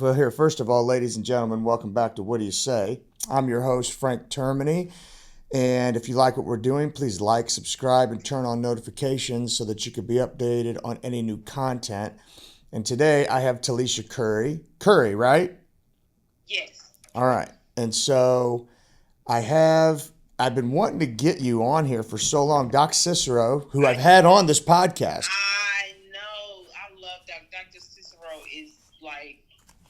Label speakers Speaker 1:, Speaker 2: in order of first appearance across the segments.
Speaker 1: Well, here, first of all, ladies and gentlemen, welcome back to What Do You Say? I'm your host, Frank Termini. And if you like what we're doing, please like, subscribe, and turn on notifications so that you can be updated on any new content. And today I have Talesha Currie. Currie, right?
Speaker 2: Yes.
Speaker 1: All right. And so I've been wanting to get you on here for so long. Doc Cicero, who I've
Speaker 2: I
Speaker 1: had on this podcast.
Speaker 2: I know. I love Dr. Cicero is like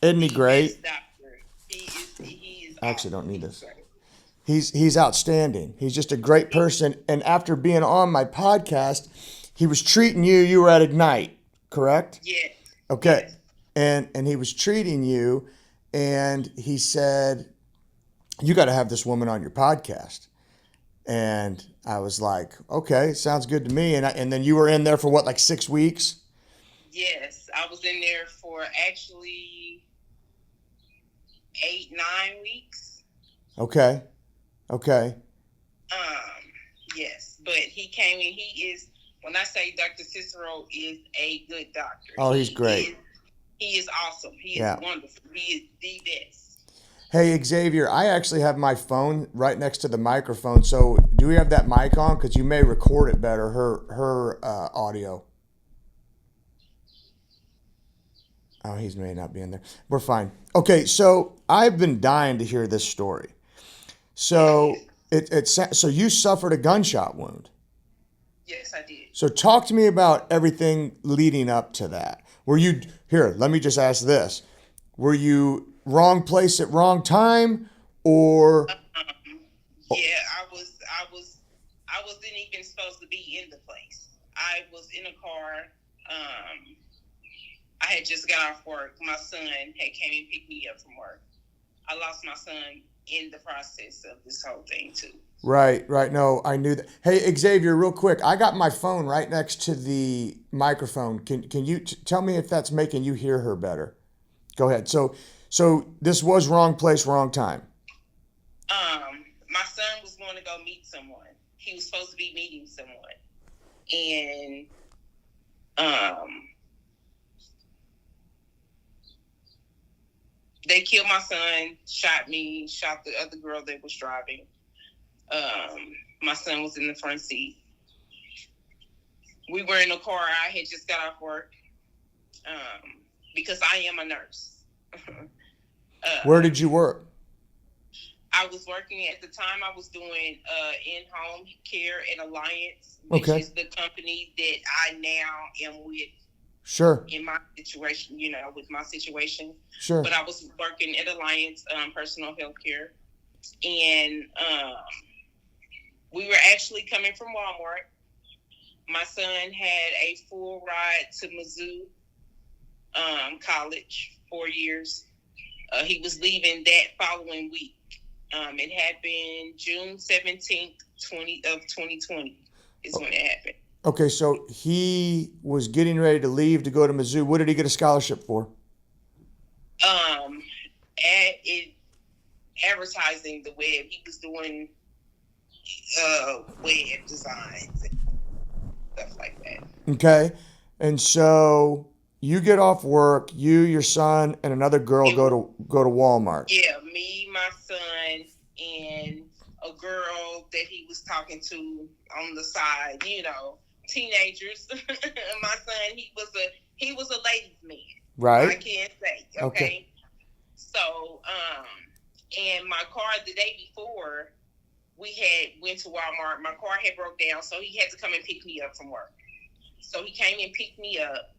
Speaker 1: Isn't he
Speaker 2: the best
Speaker 1: great?
Speaker 2: doctor. He is
Speaker 1: I actually don't
Speaker 2: awesome.
Speaker 1: need
Speaker 2: He's
Speaker 1: this.
Speaker 2: great.
Speaker 1: He's outstanding. He's just a great
Speaker 2: He,
Speaker 1: person. And after being on my podcast, he was treating you. You were at Ignite, correct?
Speaker 2: yes.
Speaker 1: Okay.
Speaker 2: Yes.
Speaker 1: And he was treating you, and he said, "You got to have this woman on your podcast." And I was like, "Okay, sounds good to me." And then you were in there for what, like 6 weeks?
Speaker 2: Yes. I was in there for actually 8, 9 weeks.
Speaker 1: Okay. Okay.
Speaker 2: Um, yes. But he came in, when I say Dr. Cicero is a good doctor,
Speaker 1: Oh, he's great.
Speaker 2: he is awesome. He is
Speaker 1: Yeah.
Speaker 2: wonderful. He is the best.
Speaker 1: Hey, Xavier, I actually have my phone right next to the microphone. So do we have that mic on? Because you may record it better, her audio. Oh, he may not be in there. We're fine. Okay, so I've been dying to hear this story. So
Speaker 2: Yes.
Speaker 1: so you suffered a gunshot wound.
Speaker 2: Yes, I did.
Speaker 1: So talk to me about everything leading up to that. Were you here? Let me just ask this: were you wrong place at wrong time, or
Speaker 2: Yeah, I wasn't even supposed to be in the place. I was in a car. I had just got off work. My son had came and picked me up from work. I lost my son in the process of this whole thing too.
Speaker 1: right, right? No, I knew that. Hey, Xavier, real quick, I got my phone right next to the microphone. Can you tell me if that's making you hear her better? Go ahead. So this was wrong place, wrong time.
Speaker 2: My son was going to go meet someone. He was supposed to be meeting someone, and they killed my son, shot me, shot the other girl that was driving. My son was in the front seat. We were in a car. I had just got off work because I am a nurse.
Speaker 1: Where did you work?
Speaker 2: I was working at the time. I was doing in-home care and Alliance, which
Speaker 1: Okay.
Speaker 2: is the company that I now am with
Speaker 1: Sure,
Speaker 2: in my situation. With my situation.
Speaker 1: sure.
Speaker 2: But I was working at Alliance Personal Health Care, and we were actually coming from Walmart. My son had a full ride to Mizzou College, 4 years. He was leaving that following week. It happened June 17th, 2020 is when it happened.
Speaker 1: Okay, so he was getting ready to leave to go to Mizzou. What did he get a scholarship for?
Speaker 2: It advertising the web. He was doing web designs and stuff like that.
Speaker 1: Okay, and so you get off work. You, your son, and another girl
Speaker 2: It was,
Speaker 1: go to Walmart.
Speaker 2: yeah, me, my son, and a girl that he was talking to on the side. Teenagers. My son, he was a ladies' man. I
Speaker 1: Right.
Speaker 2: can't say,
Speaker 1: Okay.
Speaker 2: okay? So, and my car the day before, we had went to Walmart. My car had broke down, so he had to come and pick me up from work. So he came and picked me up,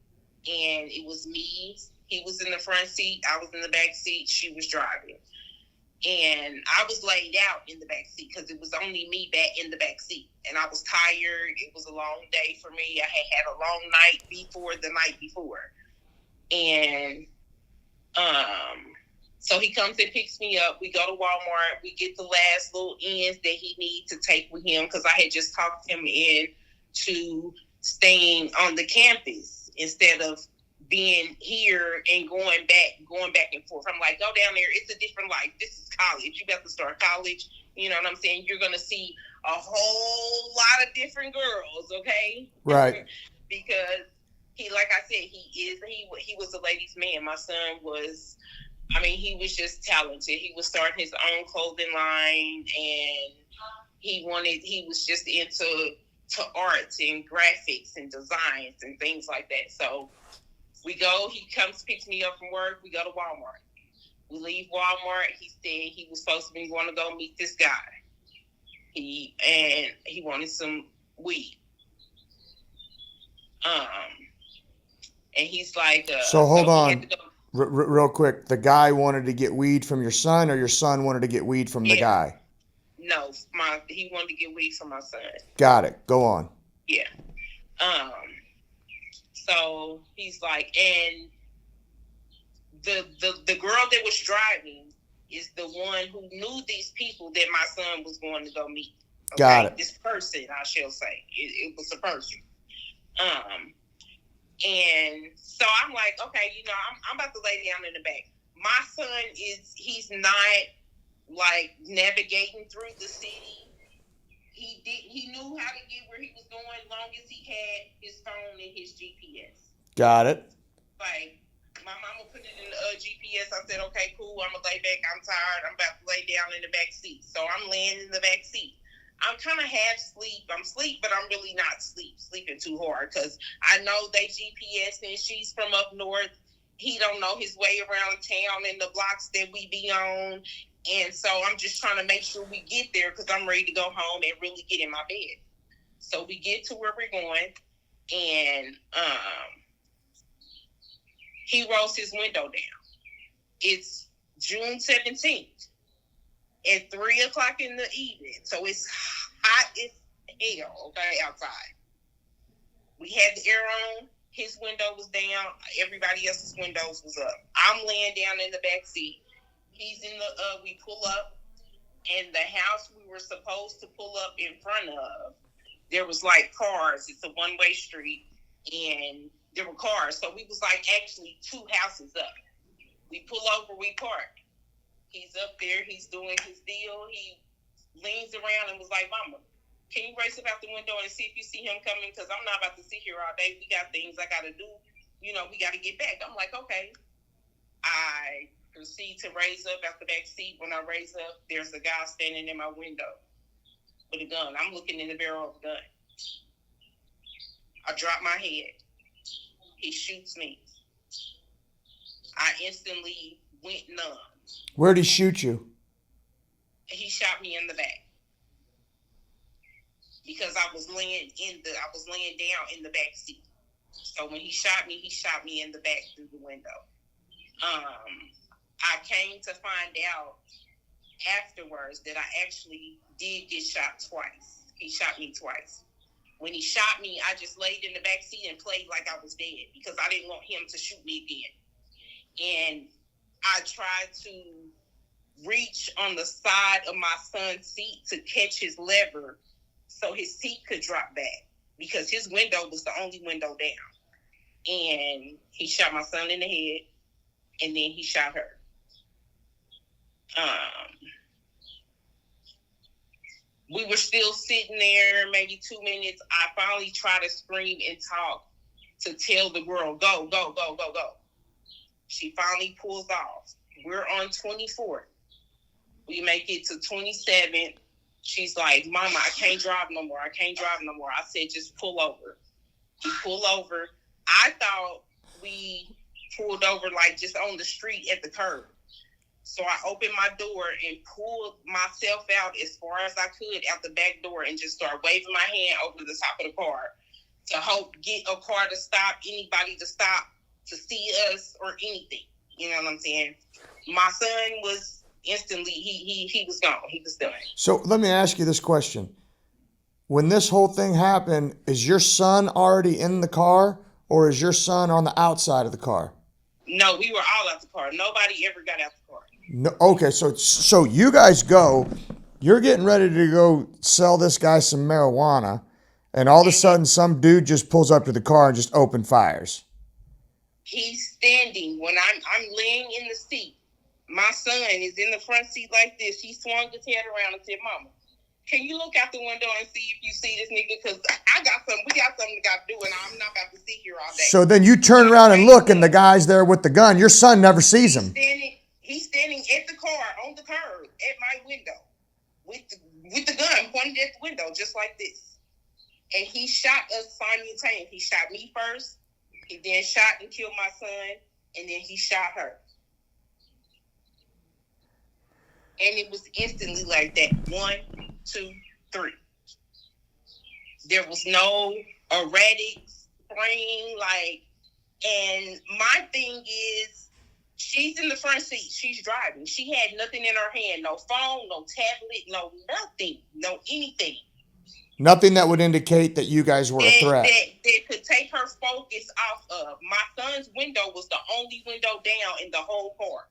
Speaker 2: and it was me. He was in the front seat. I was in the back seat. She was driving. And I was laid out in the back seat because it was only me back in the back seat. And I was tired. It was a long day for me. I had a long night before the night before. And so he comes and picks me up. We go to Walmart. We get the last little ends that he needs to take with him because I had just talked him in to staying on the campus instead of being here and going back and forth. I'm like, go down there. It's a different life. This is college. You got to start college. You know what I'm saying? You're going to see a whole lot of different girls, okay?
Speaker 1: Right.
Speaker 2: Because He, like I said, he was a ladies' man. My son was, he was just talented. He was starting his own clothing line, and he was just into arts and graphics and designs and things like that. So we go, he comes, picks me up from work, we go to Walmart. We leave Walmart. He said he was supposed to be going to go meet this guy. He wanted some weed. And he's like,
Speaker 1: so hold on. Real quick, the guy wanted to get weed from your son, or your son wanted to get weed from the guy?
Speaker 2: No, he wanted to get weed from my son.
Speaker 1: Got it. Go on.
Speaker 2: Yeah. So he's like, and the girl that was driving is the one who knew these people that my son was going to go meet. Okay?
Speaker 1: Got it.
Speaker 2: This person, I shall say, it was a person. And so I'm like, okay, I'm about to lay down in the back. My son he's not like navigating through the city. He knew how to get where he was going as long as he had his phone and his GPS.
Speaker 1: Got it.
Speaker 2: Like, my mama put it in the GPS. I said, okay, cool. I'm going to lay back. I'm tired. I'm about to lay down in the back seat. So I'm laying in the back seat. I'm kind of half sleep. I'm asleep, but I'm really not sleeping too hard because I know they GPS and she's from up north. He don't know his way around town and the blocks that we be on. And so I'm just trying to make sure we get there because I'm ready to go home and really get in my bed. So we get to where we're going, and he rolls his window down. It's June 17th at 3:00 in the evening. So it's hot as hell, okay, outside. We had the air on. His window was down. Everybody else's windows was up. I'm laying down in the back seat. He's in we pull up, and the house we were supposed to pull up in front of, there was like cars. It's a one-way street, and there were cars. So we was like actually two houses up. We pull over, we park. He's up there, he's doing his deal. He leans around and was like, Mama, can you race up out the window and see if you see him coming? Because I'm not about to sit here all day. We got things I got to do. We got to get back. I'm like, okay. I proceed to raise up out the back seat. When I raise up, there's a guy standing in my window with a gun. I'm looking in the barrel of the gun. I drop my head. He shoots me. I instantly went numb.
Speaker 1: Where'd he shoot you?
Speaker 2: He shot me in the back because I was laying down in the back seat. So when he shot me in the back through the window. I came to find out afterwards that I actually did get shot twice. He shot me twice. When he shot me, I just laid in the back seat and played like I was dead because I didn't want him to shoot me again. And I tried to reach on the side of my son's seat to catch his lever so his seat could drop back because his window was the only window down. And he shot my son in the head, and then he shot her. We were still sitting there maybe 2 minutes. I finally tried to scream and talk to tell the girl, go, go, go, go, go. She finally pulls off. We're on 24th. We make it to 27th. She's like, Mama, I can't drive no more. I can't drive no more. I said, just pull over. We pull over. I thought we pulled over like just on the street at the curb. So I opened my door and pulled myself out as far as I could out the back door and just started waving my hand over the top of the car to hope get a car to stop, anybody to stop, to see us or anything. You know what I'm saying? My son was instantly, he was gone. He was done.
Speaker 1: So let me ask you this question. When this whole thing happened, is your son already in the car or is your son on the outside of the car?
Speaker 2: No, we were all out the car. Nobody ever got out the car.
Speaker 1: No, okay, so you guys go, you're getting ready to go sell this guy some marijuana, and all of a sudden some dude just pulls up to the car and just open fires.
Speaker 2: He's standing when I'm laying in the seat. My son is in the front seat like this. He swung his head around and said, Mama. Can you look out the window and see if you see this nigga? Because we got something to do, and I'm not about to sit here all day.
Speaker 1: So then you turn around and look, and the guy's there with the gun. Your son never sees him.
Speaker 2: He's standing at the car on the curb at my window with the gun pointed at the window, just like this. And he shot us simultaneously. He shot me first. He then shot and killed my son, and then he shot her. And it was instantly like that. 1, 2, 3. There was no erratic spraying, and my thing is, she's in the front seat. She's driving. She had nothing in her hand. No phone, no tablet, no nothing, no anything.
Speaker 1: Nothing that would indicate that you guys were a threat.
Speaker 2: That could take her focus off of. My son's window was the only window down in the whole car.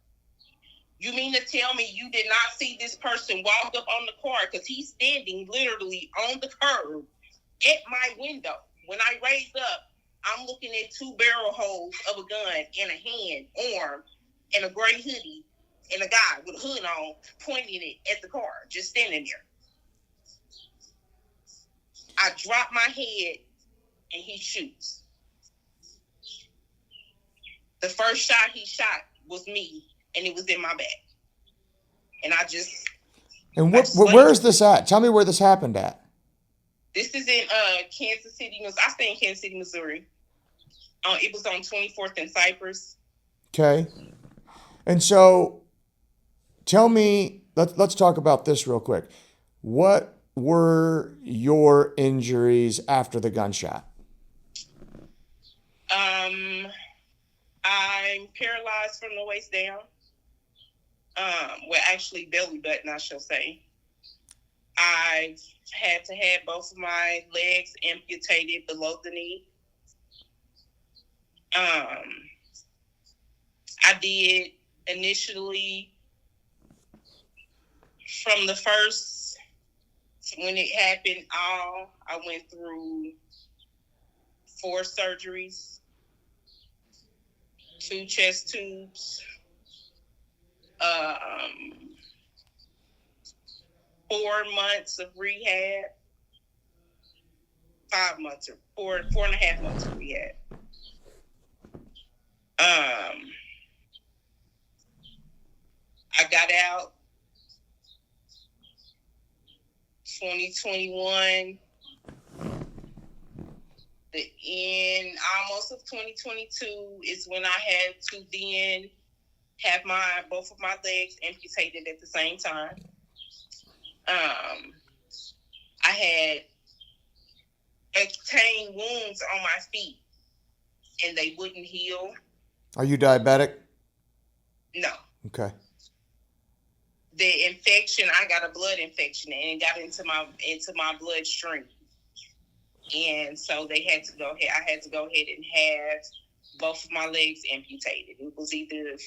Speaker 2: You mean to tell me you did not see this person walk up on the car, because he's standing literally on the curb at my window. When I raised up, I'm looking at 2 barrel holes of a gun in a hand, arm, and a gray hoodie, and a guy with a hood on pointing it at the car, just standing there. I drop my head, and he shoots. The first shot he shot was me, and it was in my back. And I just...
Speaker 1: And where is this at? Tell me where this happened at.
Speaker 2: This is in Kansas City, Missouri. I stay in Kansas City, Missouri. It was on 24th and Cypress.
Speaker 1: Okay. And so, tell me, let's talk about this real quick. What were your injuries after the gunshot?
Speaker 2: I'm paralyzed from the waist down. Well, actually, belly button, I shall say. I've had to have both of my legs amputated below the knee. I did initially, from the first, when it happened, I went through 4 surgeries, 2 chest tubes, 4 months of rehab, 5 months or 4.5 months of rehab. I got out 2021, the end almost of 2022 is when I had to then have both of my legs amputated at the same time. I had obtained wounds on my feet, and they wouldn't heal.
Speaker 1: Are you diabetic?
Speaker 2: No.
Speaker 1: Okay.
Speaker 2: The infection, I got a blood infection, and it got into my bloodstream. And so I had to go ahead and have both of my legs amputated. It was either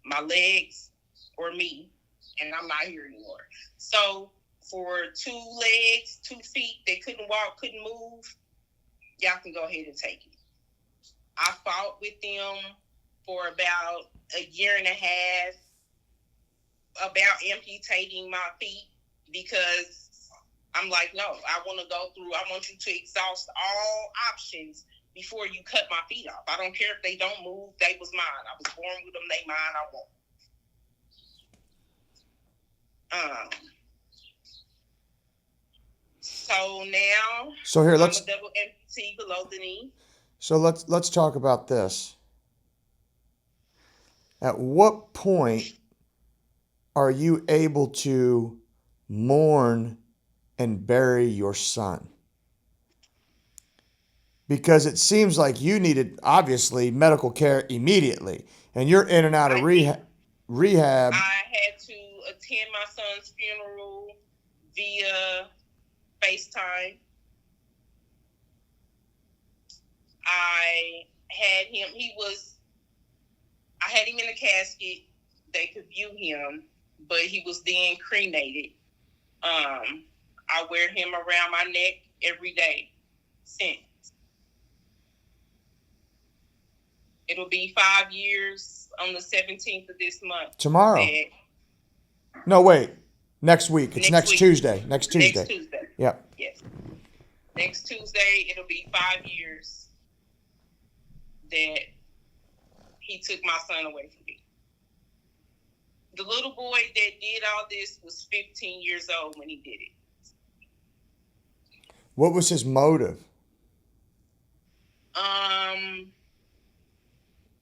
Speaker 2: my legs or me, and I'm not here anymore. So for 2 legs, 2 feet, they couldn't walk, couldn't move, y'all can go ahead and take it. I fought with them for about a year and a half about amputating my feet, because I'm like, no, I want you to exhaust all options before you cut my feet off. I don't care if they don't move. They was mine. I was born with them. They mine. I want. So now, I'm a double amputee below the knee.
Speaker 1: So let's talk about this. At what point are you able to mourn and bury your son? Because it seems like you needed, obviously, medical care immediately, and you're in and out of rehab.
Speaker 2: I had to attend my son's funeral via FaceTime. I had him in a casket. They could view him, but he was then cremated. I wear him around my neck every day since. It'll be 5 years on the 17th of this month.
Speaker 1: Tomorrow. No, wait. Next week. It's next
Speaker 2: week.
Speaker 1: Tuesday. Next Tuesday.
Speaker 2: Next Tuesday.
Speaker 1: Yep.
Speaker 2: Yes. Next Tuesday, it'll be 5 years that he took my son away from me. The little boy that did all this was 15 years old when he did it.
Speaker 1: What was his motive?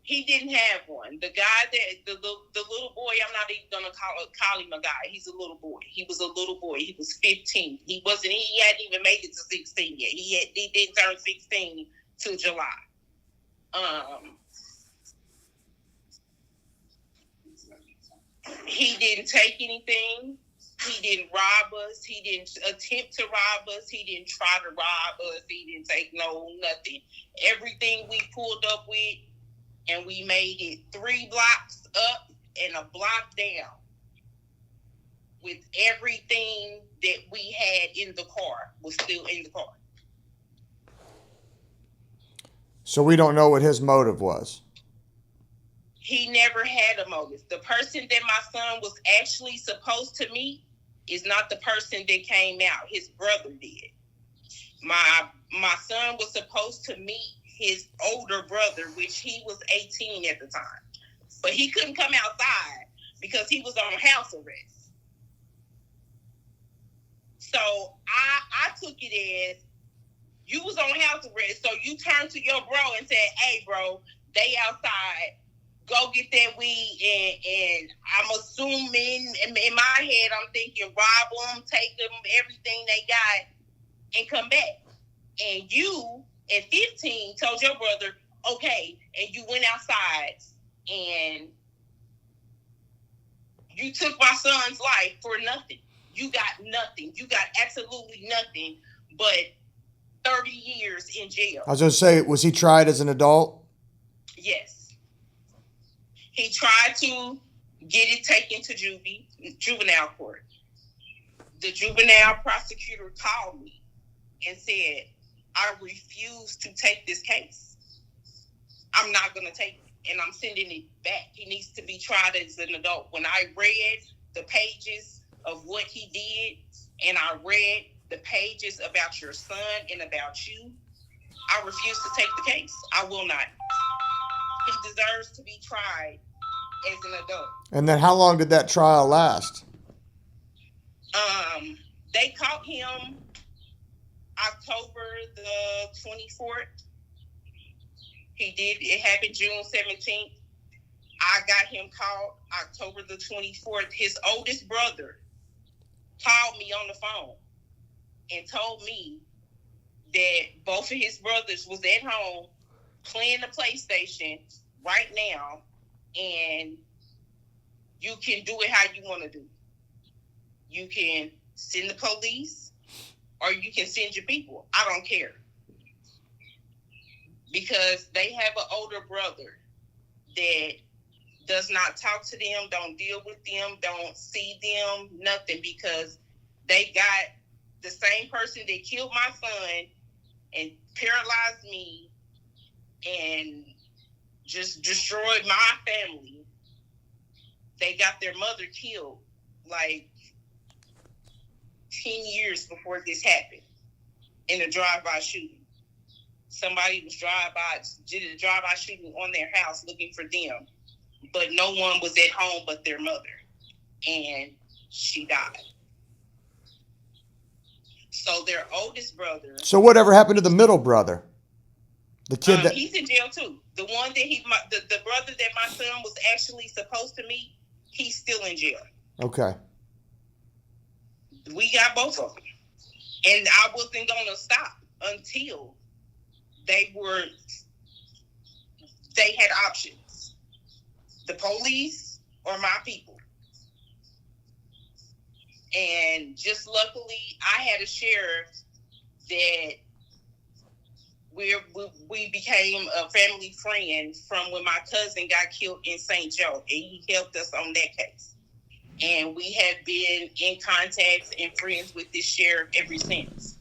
Speaker 2: He didn't have one. The guy that the little boy, I'm not even gonna call him a guy. He's a little boy. He was a little boy. He was 15. He hadn't even made it to 16 yet. He didn't turn 16 till July. He didn't take anything. He didn't rob us. He didn't attempt to rob us. He didn't try to rob us. He didn't take nothing. Everything we pulled up with, and we made it 3 blocks up and a block down with everything that we had in the car was still in the car.
Speaker 1: So we don't know what his motive was.
Speaker 2: He never had a motive. The person that my son was actually supposed to meet is not the person that came out. His brother did. My son was supposed to meet his older brother, which he was 18 at the time. But he couldn't come outside because he was on house arrest. So I took it as you was on house arrest, so you turned to your bro and said, hey, bro, they outside. Go get that weed, and I'm assuming, in my head, I'm thinking rob them, take them, everything they got, and come back. And you, at 15, told your brother, okay, and you went outside, and you took my son's life for nothing. You got nothing. You got absolutely nothing but 30 years in jail.
Speaker 1: I was going to say, was he tried as an adult?
Speaker 2: Yes. He tried to get it taken to juvenile court. The juvenile prosecutor called me and said, I refuse to take this case. I'm not going to take it, and I'm sending it back. He needs to be tried as an adult. When I read the pages of what he did, and I read the pages about your son and about you, I refuse to take the case. I will not. He deserves to be tried as an adult.
Speaker 1: And then how long did that trial last?
Speaker 2: They caught him October the 24th. It happened June 17th. I got him caught October the 24th. His oldest brother called me on the phone and told me that both of his brothers was at home playing the PlayStation right now, and you can do it how you want to do. You can send the police, or you can send your people. I don't care. Because they have an older brother that does not talk to them, don't deal with them, don't see them, nothing, because they got the same person that killed my son and paralyzed me and just destroyed my family. They got their mother killed like 10 years before this happened in a drive-by shooting. Somebody was did a drive-by shooting on their house looking for them, but no one was at home but their mother, and she died. So their oldest brother.
Speaker 1: So whatever happened to the middle brother? The kid that
Speaker 2: he's in jail too. The one that the brother that my son was actually supposed to meet, he's still in jail.
Speaker 1: Okay.
Speaker 2: We got both of them, and I wasn't gonna stop until they had options: the police or my people. And just luckily, I had a sheriff that we became a family friend from when my cousin got killed in St. Joe, and he helped us on that case. And we have been in contact and friends with this sheriff ever since.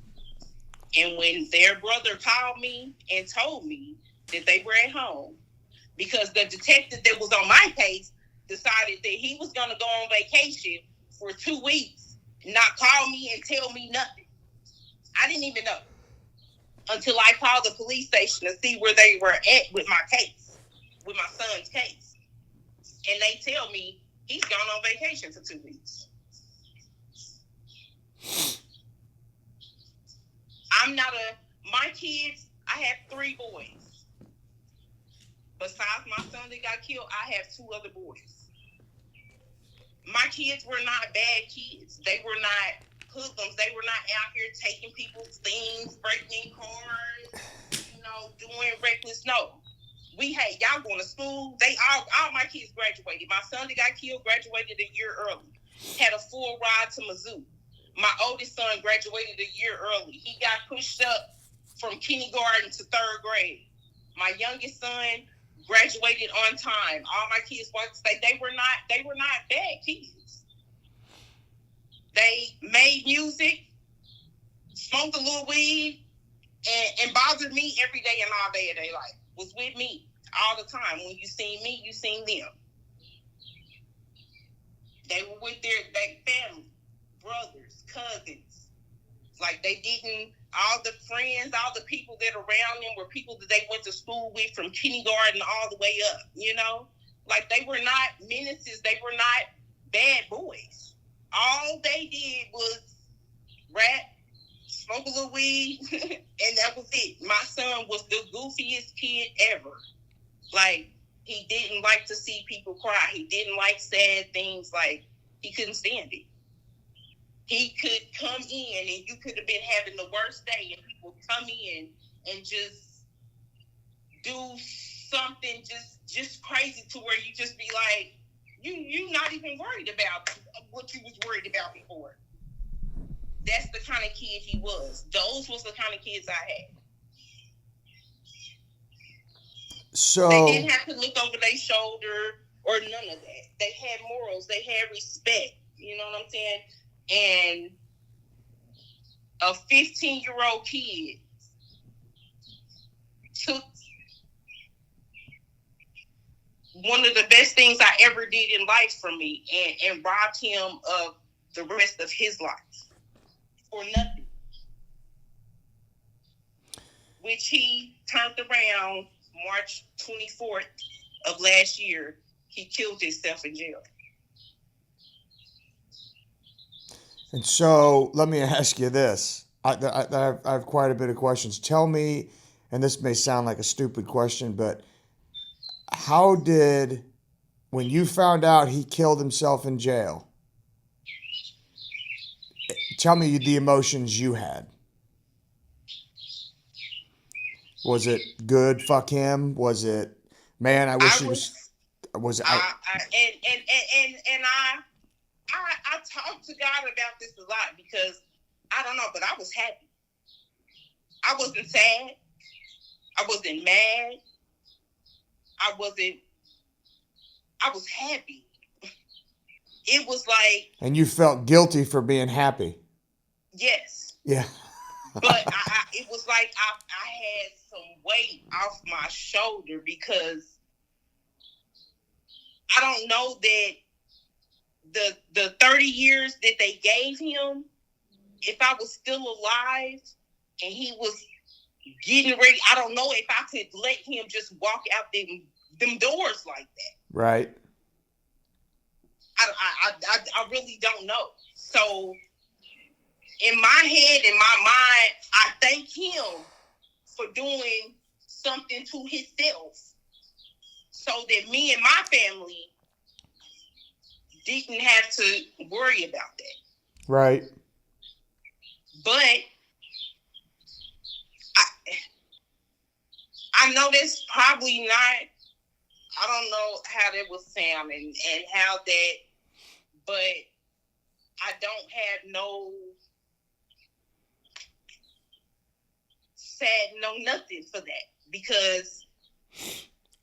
Speaker 2: And when their brother called me and told me that they were at home, because the detective that was on my case decided that he was going to go on vacation for 2 weeks not call me and tell me nothing. I didn't even know until I called the police station to see where they were at with my case, with my son's case. And they tell me he's gone on vacation for 2 weeks. My kids, I have 3 boys. Besides my son that got killed, I have 2 other boys. My kids were not bad kids. They were not hoodlums. They were not out here taking people's things, breaking cars, doing reckless. No. Y'all going to school. All my kids graduated. My son that got killed graduated a year early. Had a full ride to Mizzou. My oldest son graduated a year early. He got pushed up from kindergarten to 3rd grade. My youngest son graduated on time. All my kids want to say they were not bad kids. They made music, smoked a little weed, and bothered me every day and all day of their life. Was with me all the time. When you seen me, you seen them. They were with their family, brothers, cousins. Like all the friends, all the people that around them were people that they went to school with from kindergarten all the way up, Like they were not menaces. They were not bad boys. All they did was rap, smoke a little weed, and that was it. My son was the goofiest kid ever. Like, he didn't like to see people cry. He didn't like sad things. Like, he couldn't stand it. He could come in and you could have been having the worst day and people come in and just do something just crazy to where you just be like, you not even worried about what you was worried about before. That's the kind of kid he was. Those was the kind of kids I had.
Speaker 1: So
Speaker 2: they didn't have to look over their shoulder or none of that. They had morals. They had respect. You know what I'm saying? And a 15-year-old kid took one of the best things I ever did in life from me and robbed him of the rest of his life for nothing. Which he turned around March 24th of last year. He killed himself in jail.
Speaker 1: And so let me ask you this. I have quite a bit of questions. Tell me, and this may sound like a stupid question, but how did, when you found out he killed himself in jail, tell me the emotions you had. Was it good? Fuck him. Was it, man? I wish he was. Was it?
Speaker 2: I talk to God about this a lot because I don't know, but I was happy. I wasn't sad. I wasn't mad. I was happy. It was like.
Speaker 1: And you felt guilty for being happy.
Speaker 2: Yes.
Speaker 1: Yeah.
Speaker 2: But it was like I had some weight off my shoulder because I don't know that the 30 years that they gave him, if I was still alive and he was getting ready, I don't know if I could let him just walk out them doors like that.
Speaker 1: Right.
Speaker 2: I really don't know. So in my head, in my mind, I thank him for doing something to himself so that me and my family didn't have to worry about that.
Speaker 1: Right.
Speaker 2: But I know that's probably not, I don't know how that was Sam and how that, but I don't have no sad, no nothing for that because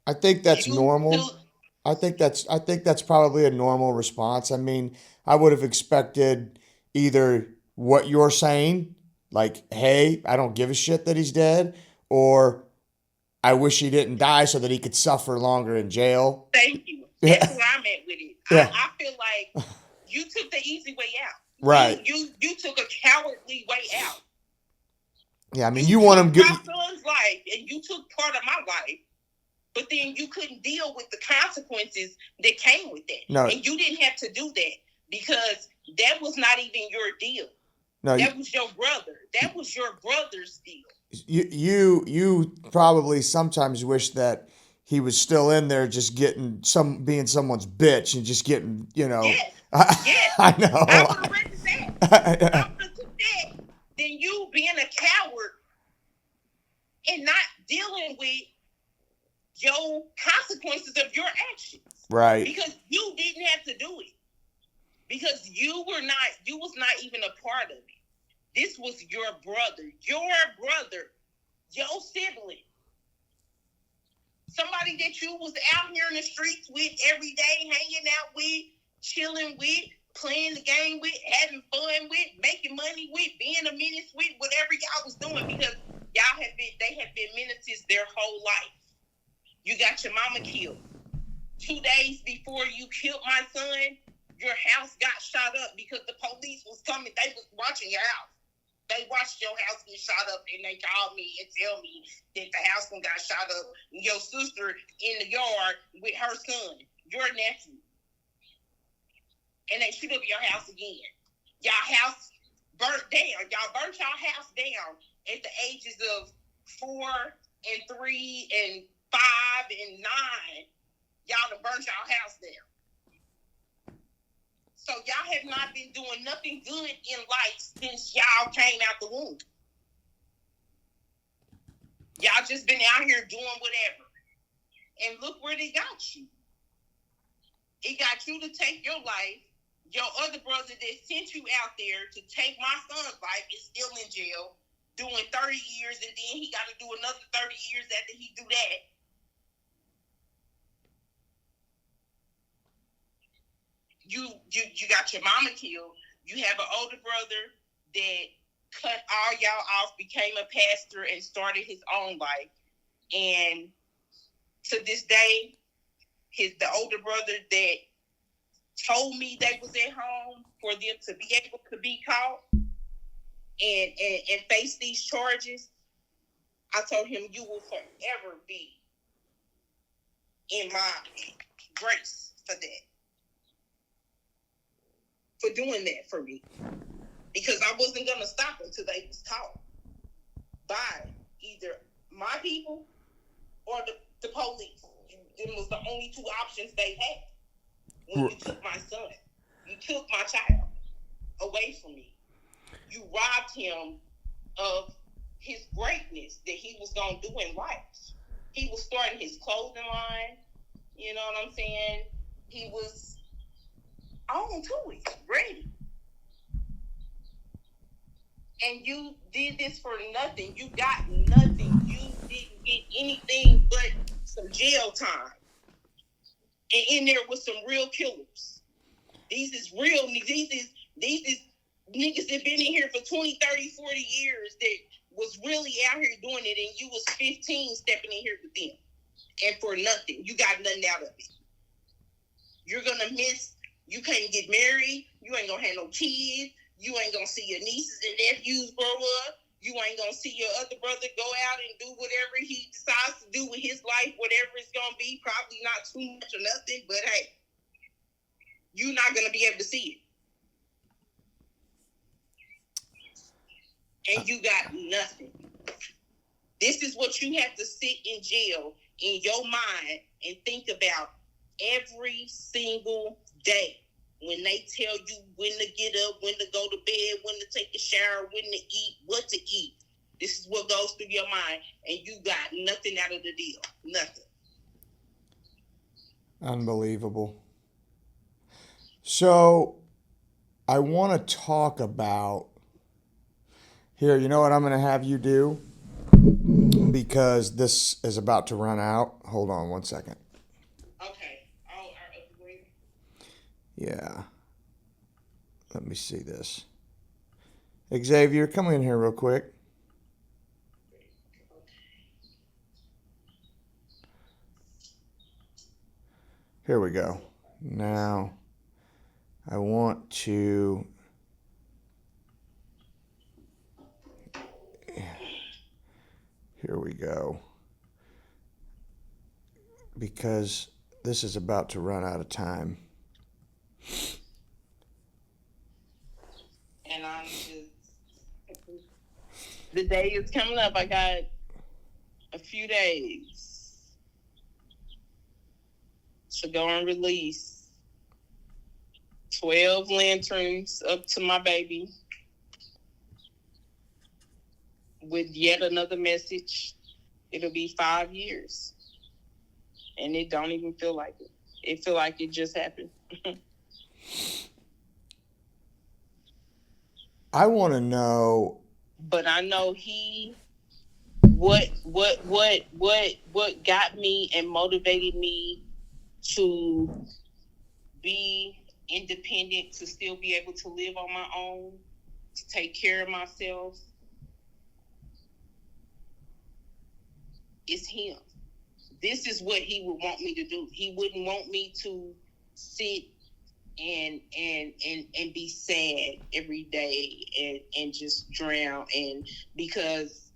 Speaker 1: I think that's normal. I think that's probably a normal response. I mean, I would have expected either what you're saying, like, hey, I don't give a shit that he's dead, or I wish he didn't die so that he could suffer longer in jail.
Speaker 2: Thank you. That's where I'm at with it.
Speaker 1: Yeah.
Speaker 2: I feel like you took the easy way out.
Speaker 1: Right.
Speaker 2: You took a cowardly way out.
Speaker 1: Yeah, I mean,
Speaker 2: You
Speaker 1: you want
Speaker 2: took
Speaker 1: him good.
Speaker 2: my son's life, and you took part of my life, but then you couldn't deal with the consequences that came with that.
Speaker 1: No.
Speaker 2: And you didn't have to do that because that was not even your deal.
Speaker 1: No,
Speaker 2: that was your brother. That was your brother's deal.
Speaker 1: You probably sometimes wish that he was still in there, just being someone's bitch and just getting,
Speaker 2: Yes. Yes.
Speaker 1: I know.
Speaker 2: I would have rather that. I would have took that than you being a coward and not dealing with your consequences of your actions.
Speaker 1: Right.
Speaker 2: Because you didn't have to do it. Because you was not even a part of it. This was your brother, your sibling. Somebody that you was out here in the streets with every day, hanging out with, chilling with, playing the game with, having fun with, making money with, being a menace with, whatever y'all was doing, because they have been menaces their whole life. You got your mama killed. 2 days before you killed my son, your house got shot up because the police was coming. They was watching your house. They watched your house get shot up, and they called me and tell me that the house got shot up. Your sister in the yard with her son, your nephew, and they shoot up your house again. Y'all house burnt down. Y'all burnt y'all house down at the ages of 4 and 3 and 5 and 9. Y'all done burnt y'all house down. So y'all have not been doing nothing good in life since y'all came out the womb. Y'all just been out here doing whatever. And look where they got you. It got you to take your life. Your other brother that sent you out there to take my son's life is still in jail, doing 30 years, and then he got to do another 30 years after he do that. You got your mama killed. You have an older brother that cut all y'all off, became a pastor, and started his own life. And to this day, the older brother that told me they was at home for them to be able to be caught and face these charges, I told him, you will forever be in my grace for that. For doing that for me. Because I wasn't going to stop until they was caught by either my people or the police. It was the only two options they had when you took my son. You took my child away from me. You robbed him of his greatness that he was going to do in life. He was starting his clothing line. You know what I'm saying? He was on to it, ready. And you did this for nothing. You got nothing. You didn't get anything but some jail time. And in there was some real killers. These is real. These is niggas that been in here for 20, 30, 40 years that was really out here doing it, and you was 15 stepping in here with them. And for nothing. You got nothing out of it. You're gonna miss. You can't get married. You ain't gonna have no kids. You ain't gonna see your nieces and nephews grow up. You ain't gonna see your other brother go out and do whatever he decides to do with his life, whatever it's gonna be. Probably not too much or nothing, but hey, you're not gonna be able to see it. And you got nothing. This is what you have to sit in jail in your mind and think about every single day. When they tell you when to get up, when to go to bed, when to take a shower, when to eat, what to eat. This is what goes through your mind, and you got nothing out of the deal. Nothing.
Speaker 1: Unbelievable. So, I want to talk about here. You know what I'm going to have you do? Because this is about to run out. Hold on one second.
Speaker 2: Okay.
Speaker 1: Yeah. Let me see this. Xavier, come in here real quick. Here we go. Now, I want to Here we go. Because this is about to run out of time.
Speaker 2: And I'm just, the day is coming up. I got a few days to go and release 12 lanterns up to my baby with yet another message. It'll be 5 years. And it don't even feel like it. It feel like it just happened.
Speaker 1: I want to know.
Speaker 2: But I know what got me and motivated me to be independent, to still be able to live on my own, to take care of myself, is him. This is what he would want me to do. He wouldn't want me to sit and be sad every day and just drown. And because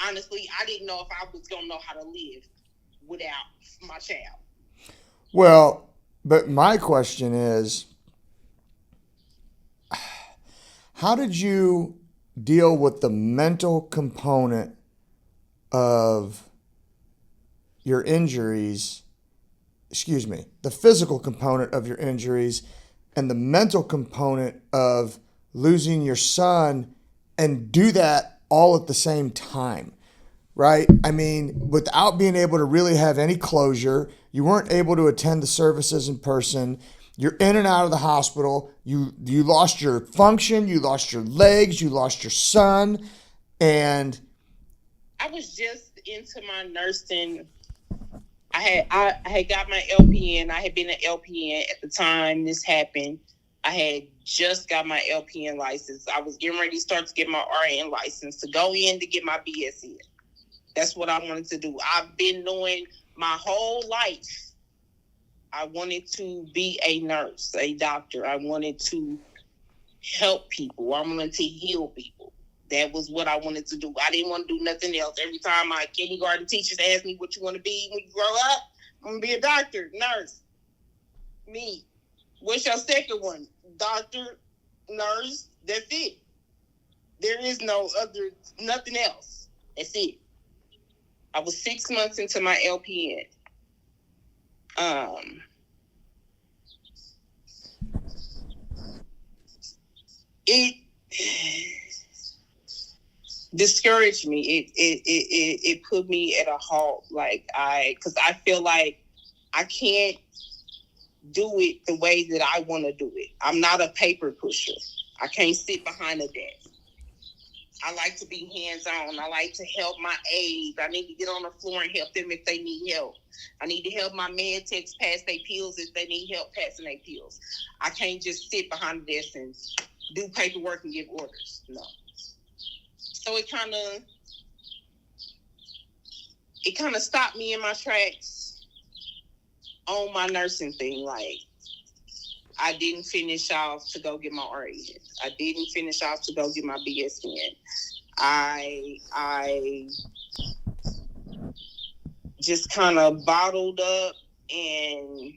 Speaker 2: honestly, I didn't know if I was gonna know how to live without my child.
Speaker 1: Well, but my question is, how did you deal with the mental component of your injuries, the physical component of your injuries and the mental component of losing your son, and do that all at the same time, right? I mean, without being able to really have any closure, you weren't able to attend the services in person. You're in and out of the hospital. You lost your function. You lost your legs. You lost your son. And
Speaker 2: I was just into my nursing. I had got my LPN. I had been an LPN at the time this happened. I had just got my LPN license. I was getting ready to start to get my RN license to go in to get my BSN. That's what I wanted to do. I've been knowing my whole life I wanted to be a nurse, a doctor. I wanted to help people. I wanted to heal people. That was what I wanted to do. I didn't want to do nothing else. Every time my kindergarten teachers asked me what you want to be when you grow up, I'm going to be a doctor, nurse. Me. What's your second one? Doctor, nurse, that's it. There is nothing else. That's it. I was 6 months into my LPN. It discouraged me. It put me at a halt. Because I feel like I can't do it the way that I want to do it. I'm not a paper pusher. I can't sit behind a desk. I like to be hands-on. I like to help my aides. I need to get on the floor and help them if they need help. I need to help my med techs pass their pills if they need help passing their pills. I can't just sit behind the desk and do paperwork and give orders. No. So it kind of stopped me in my tracks on my nursing thing. Like, I didn't finish off to go get my RN. I didn't finish off to go get my BSN. I just kind of bottled up and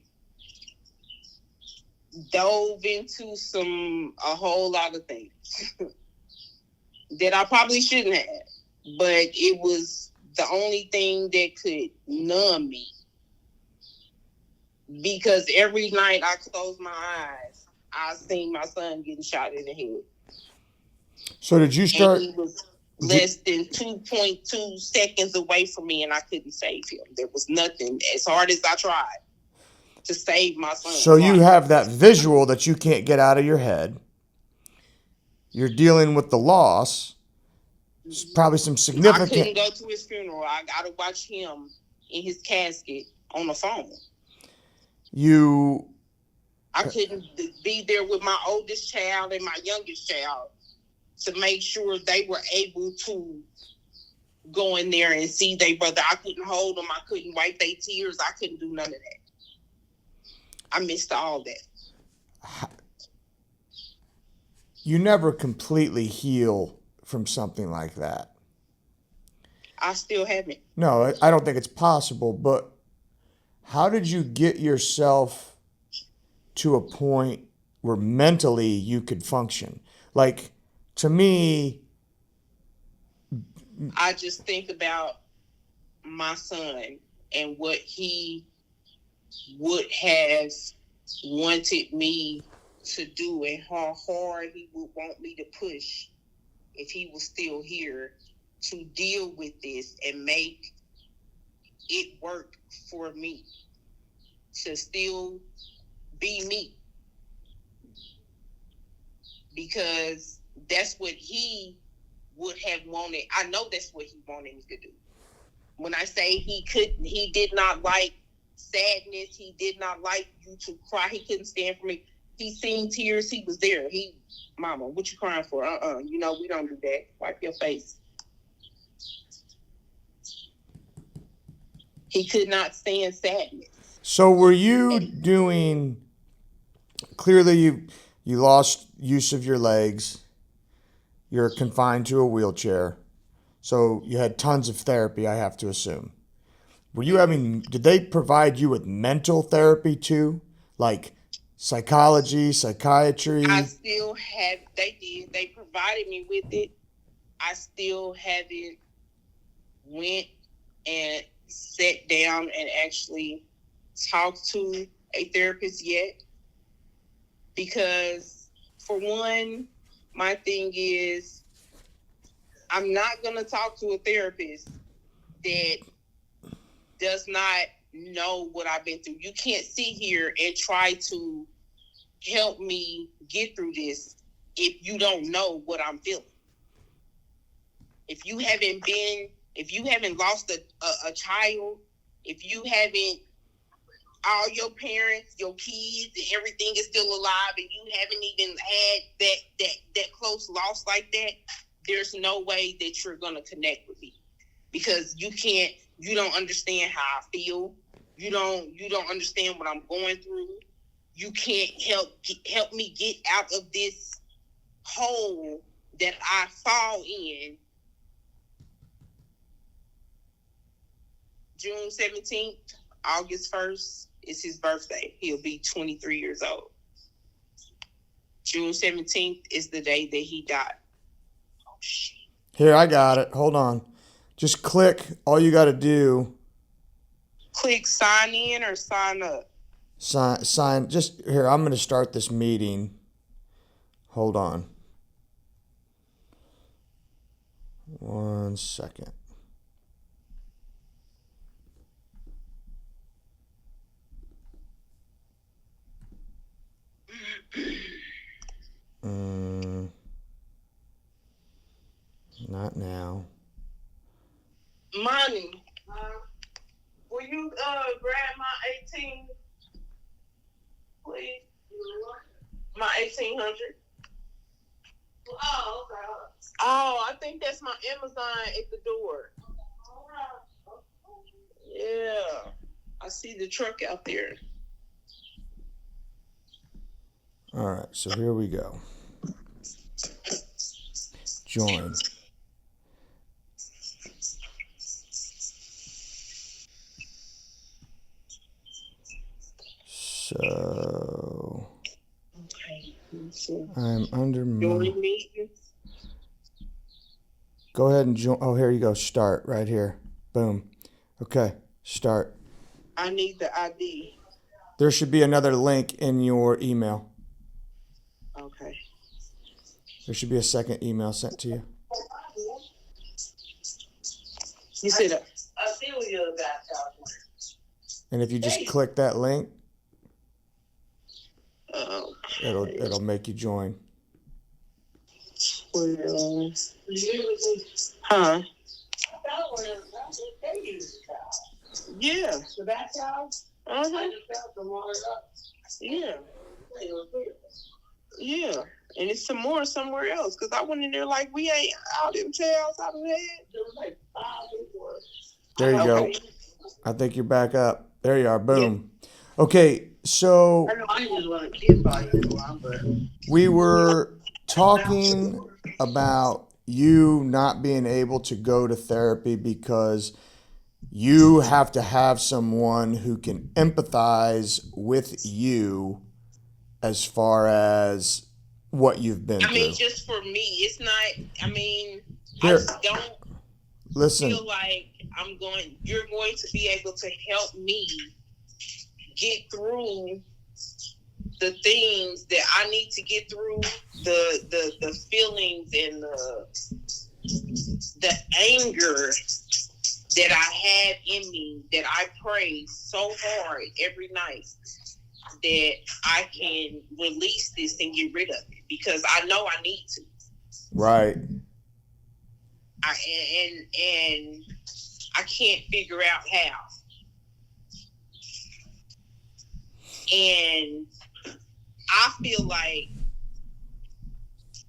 Speaker 2: dove into a whole lot of things that I probably shouldn't have. But it was the only thing that could numb me. Because every night I closed my eyes, I seen my son getting shot in the head.
Speaker 1: So did you start?
Speaker 2: And he was less than 2.2 seconds away from me, and I couldn't save him. There was nothing. As hard as I tried to save my son.
Speaker 1: So you have that visual that you can't get out of your head. You're dealing with the loss. It's probably some significant.
Speaker 2: I couldn't go to his funeral. I got to watch him in his casket on the phone. I couldn't be there with my oldest child and my youngest child to make sure they were able to go in there and see their brother. I couldn't hold them. I couldn't wipe their tears. I couldn't do none of that. I missed all that.
Speaker 1: You never completely heal from something like that.
Speaker 2: I still haven't.
Speaker 1: No, I don't think it's possible, but how did you get yourself to a point where mentally you could function? Like, to me,
Speaker 2: I just think about my son and what he would have wanted me to do and how hard he would want me to push if he was still here to deal with this and make it work for me to still be me, because that's what he would have wanted. I know that's what he wanted me to do. When I say he did not like sadness, he did not like you to cry, he couldn't stand for me. He seen tears, he was there. Mama, what you crying for? You know, we don't do that. Wipe your face. He could not stand sadness.
Speaker 1: so were you doing, clearly you lost use of your legs, you're confined to a wheelchair, so you had tons of therapy, I have to assume. Did they provide you with mental therapy too? Like psychology, psychiatry?
Speaker 2: They did. They provided me with it. I still haven't went and sat down and actually talked to a therapist yet. Because, for one, my thing is, I'm not going to talk to a therapist that does not know what I've been through. You can't sit here and try to help me get through this if you don't know what I'm feeling. If you haven't lost a child, if you haven't, all your parents, your kids, and everything is still alive, and you haven't even had that close loss like that, there's no way that you're gonna connect with me, because you don't understand how I feel. You don't understand what I'm going through. You can't help me get out of this hole that I fall in. June 17th, August 1st is his birthday. He'll be 23 years old. June 17th is the day that he died. Oh, shit.
Speaker 1: Here, I got it. Hold on. Just click. All you got to do.
Speaker 2: Click sign in or sign up.
Speaker 1: Sign. Just here, I'm going to start this meeting. Hold on. 1 second. Not now.
Speaker 2: Money. Will you grab my 18, please? My 1800. Oh, okay. Oh, I think that's my Amazon at the door. Yeah, I see the truck out there.
Speaker 1: All right, so here we go. Join. So I'm under my... Go ahead and join. Oh, here you go. Start right here. Boom. Okay, start.
Speaker 2: I need the ID.
Speaker 1: There should be another link in your email.
Speaker 2: Okay.
Speaker 1: There should be a second email sent to you.
Speaker 2: You said that.
Speaker 1: And if you just click that link,
Speaker 2: okay.
Speaker 1: it'll make you join.
Speaker 2: 12. Huh? Yeah. Uh-huh. Yeah. Yeah. And it's some more somewhere else, because I went in there like, we ain't all them tails out of that.
Speaker 1: There you go. I think you're back up. There you are. Boom. Yeah. Okay, so we were talking about you not being able to go to therapy because you have to have someone who can empathize with you as far as what you've been
Speaker 2: I mean,
Speaker 1: through.
Speaker 2: just for me, it's not. I mean, I
Speaker 1: Here,
Speaker 2: don't
Speaker 1: listen.
Speaker 2: feel like you're going to be able to help me get through the things that I need to get through, the feelings and the anger that I have in me, that I pray so hard every night that I can release this and get rid of it, because I know I need to.
Speaker 1: Right.
Speaker 2: And I can't figure out how. And I feel like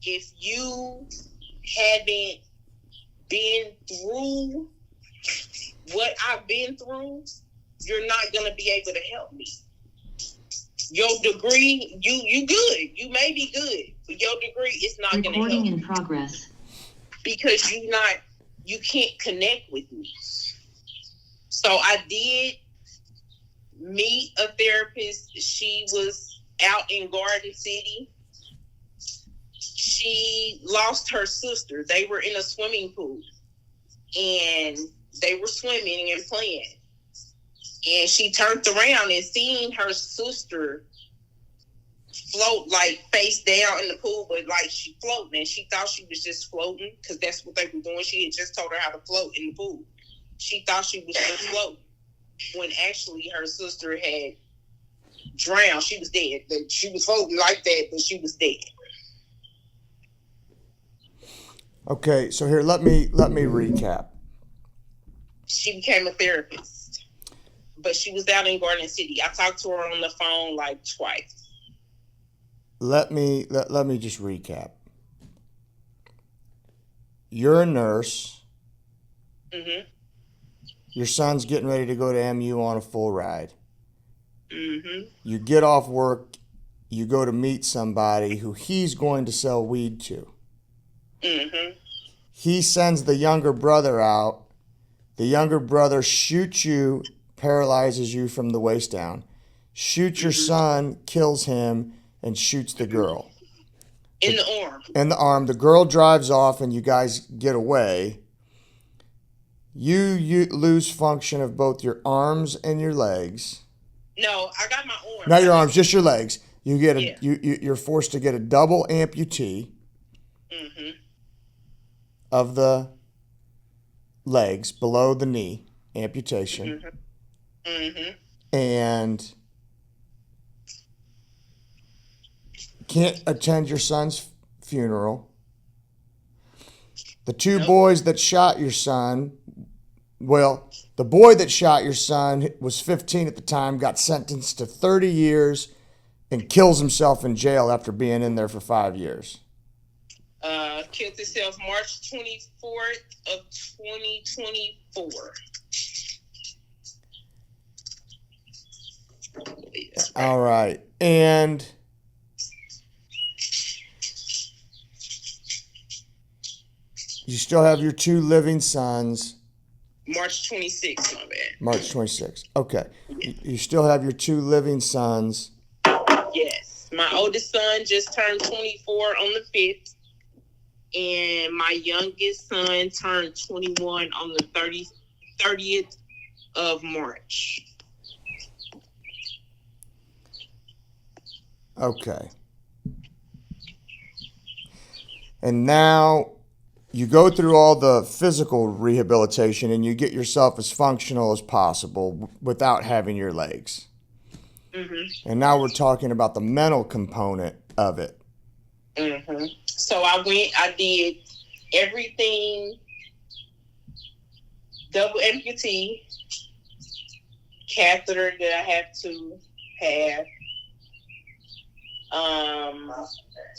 Speaker 2: if you haven't been through what I've been through, you're not going to be able to help me. Your degree, you good. You may be good, but your degree is not going to help.
Speaker 3: Recording in progress.
Speaker 2: Because you can't connect with me. So I did meet a therapist. She was out in Garden City. She lost her sister. They were in a swimming pool and they were swimming and playing. And she turned around and seen her sister float like face down in the pool, but like she floating, and she thought she was just floating because that's what they were doing. She had just told her how to float in the pool. She thought she was just floating when actually her sister had drowned. She was dead. She was floating like that, but she was dead.
Speaker 1: Okay, so here let me recap.
Speaker 2: She became a therapist, but she was out in Garden City. I talked to her on the phone like twice.
Speaker 1: Let me just recap. You're a nurse.
Speaker 2: Mm-hmm.
Speaker 1: Your son's getting ready to go to MU on a full ride.
Speaker 2: Mm-hmm.
Speaker 1: You get off work, you go to meet somebody who he's going to sell weed to.
Speaker 2: Mm-hmm.
Speaker 1: He sends the younger brother out. The younger brother shoots you, paralyzes you from the waist down. Shoots your son, kills him, and shoots the girl.
Speaker 2: In the arm.
Speaker 1: In the arm. The girl drives off and you guys get away. You lose function of both your arms and your legs.
Speaker 2: No, I got my arms.
Speaker 1: Not your arms, just your legs. You get you're forced to get a double amputee of the legs below the knee, amputation. And can't attend your son's funeral. The two boys that shot your son, well, the boy that shot your son was 15 at the time, got sentenced to 30 years and kills himself in jail after being in there for 5 years.
Speaker 2: Killed himself March 24th of 2024.
Speaker 1: All right. And you still have your two living sons.
Speaker 2: March 26th, my bad.
Speaker 1: March 26th. Okay. You still have your two living sons.
Speaker 2: Yes. My oldest son just turned 24 on the 5th. And my youngest son turned 21 on the 30th of March.
Speaker 1: Okay. And now you go through all the physical rehabilitation and you get yourself as functional as possible without having your legs. Mm-hmm. And now we're talking about the mental component of it.
Speaker 2: Mm-hmm. So I did everything, double amputee, catheter that I have to have.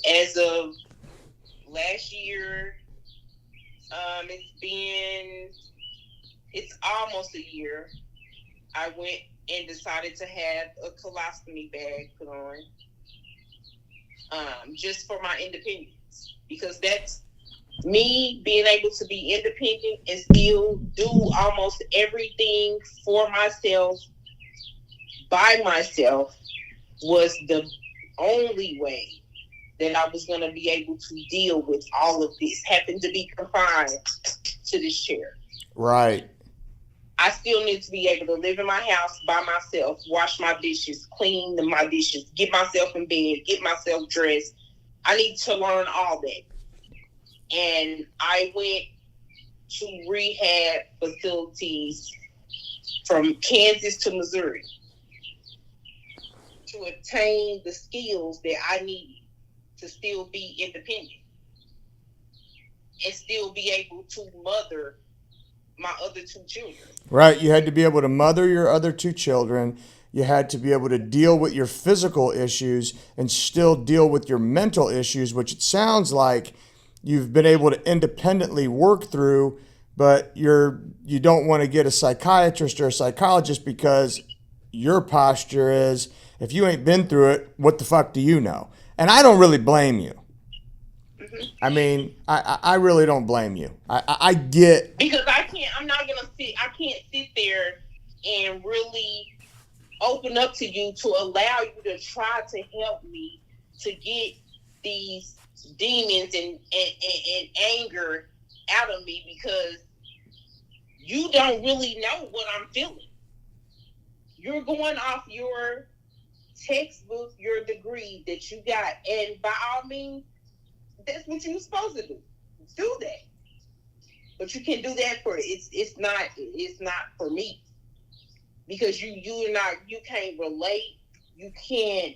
Speaker 2: As of last year, it's almost a year. I went and decided to have a colostomy bag put on, just for my independence, because that's Me being able to be independent and still do almost everything for myself by myself was the only way that I was going to be able to deal with all of this. Happened to be confined to this chair.
Speaker 1: Right.
Speaker 2: I still need to be able to live in my house by myself, wash my dishes, clean my dishes, get myself in bed, get myself dressed. I need to learn all that. And I went to rehab facilities from Kansas to Missouri to obtain the skills that I needed to still be independent and still be able to mother my other two children.
Speaker 1: Right. You had to be able to mother your other two children. You had to be able to deal with your physical issues and still deal with your mental issues, which it sounds like you've been able to independently work through, but you don't want to get a psychiatrist or a psychologist because your posture is if you ain't been through it, what the fuck do you know? And I don't really blame you.
Speaker 2: Mm-hmm.
Speaker 1: I mean, I really don't blame you. I get.
Speaker 2: Because I'm not gonna I can't sit there and really open up to you to allow you to try to help me to get these demons and anger out of me because you don't really know what I'm feeling. You're going off your textbook, your degree that you got, and by all means, that's what you're supposed to do. Do that. But you can do that for it's not for me. Because you can't relate, you can't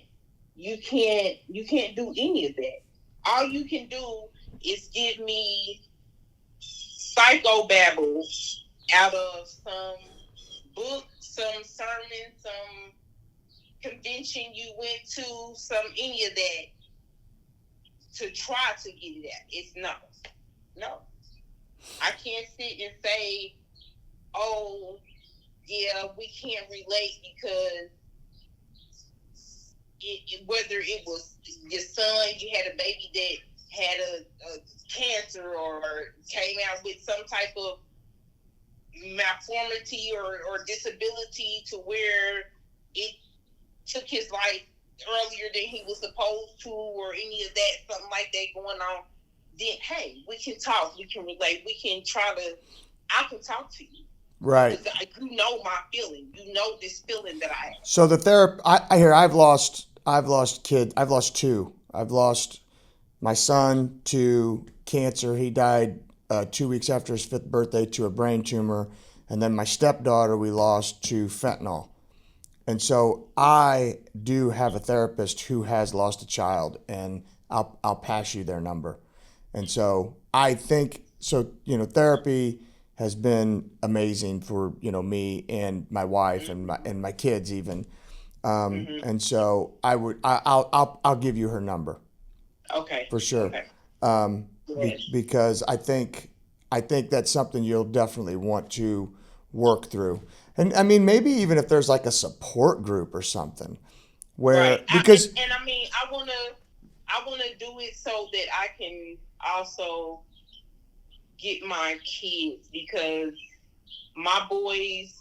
Speaker 2: do any of that. All you can do is give me psychobabble out of some book, some sermon, some convention you went to, some any of that to try to get it at. It's no. I can't sit and say, oh, yeah, we can't relate because whether it was your son, you had a baby that had a cancer or came out with some type of malformity or disability to where it took his life earlier than he was supposed to or any of that, something like that going on, then hey, we can talk, we can relate, we can I can talk to you.
Speaker 1: Right.
Speaker 2: You know my feeling. You know this feeling that I have.
Speaker 1: So the I hear I've lost kids. I've lost two. I've lost my son to cancer. He died 2 weeks after his 5th birthday to a brain tumor, and then my stepdaughter we lost to fentanyl. And so I do have a therapist who has lost a child, and I'll pass you their number. And so I think so. Therapy has been amazing for me and my wife and my kids even. And so I'll give you her number.
Speaker 2: Okay.
Speaker 1: For sure.
Speaker 2: Okay.
Speaker 1: Because I think that's something you'll definitely want to work through. And I mean, maybe even if there's like a support group or something where
Speaker 2: right.
Speaker 1: because
Speaker 2: I mean, I wanna do it so that I can also get my kids because my boys,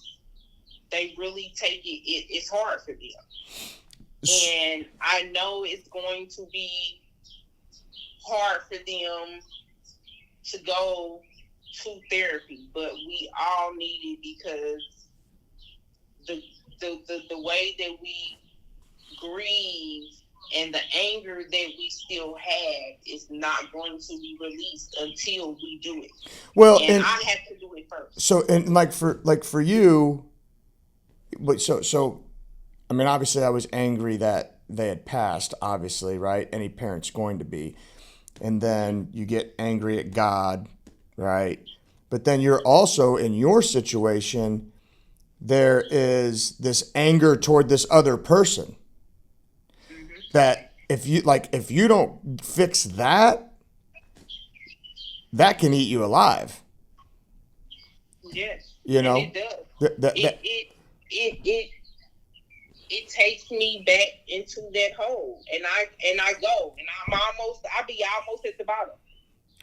Speaker 2: they really take it's hard for them. And I know it's going to be hard for them to go to therapy, but we all need it because the way that we grieve and the anger that we still have is not going to be released until we do it.
Speaker 1: Well,
Speaker 2: and I have to do it first.
Speaker 1: So and for you, but so I mean, obviously I was angry that they had passed, obviously, right? Any parent's going to be. And then you get angry at God, right? But then you're also in your situation, there is this anger toward this other person.
Speaker 2: Mm-hmm.
Speaker 1: That if you don't fix that, that can eat you alive.
Speaker 2: Yes.
Speaker 1: And
Speaker 2: it does. It takes me back into that hole, and I go, and I'll be almost at the bottom.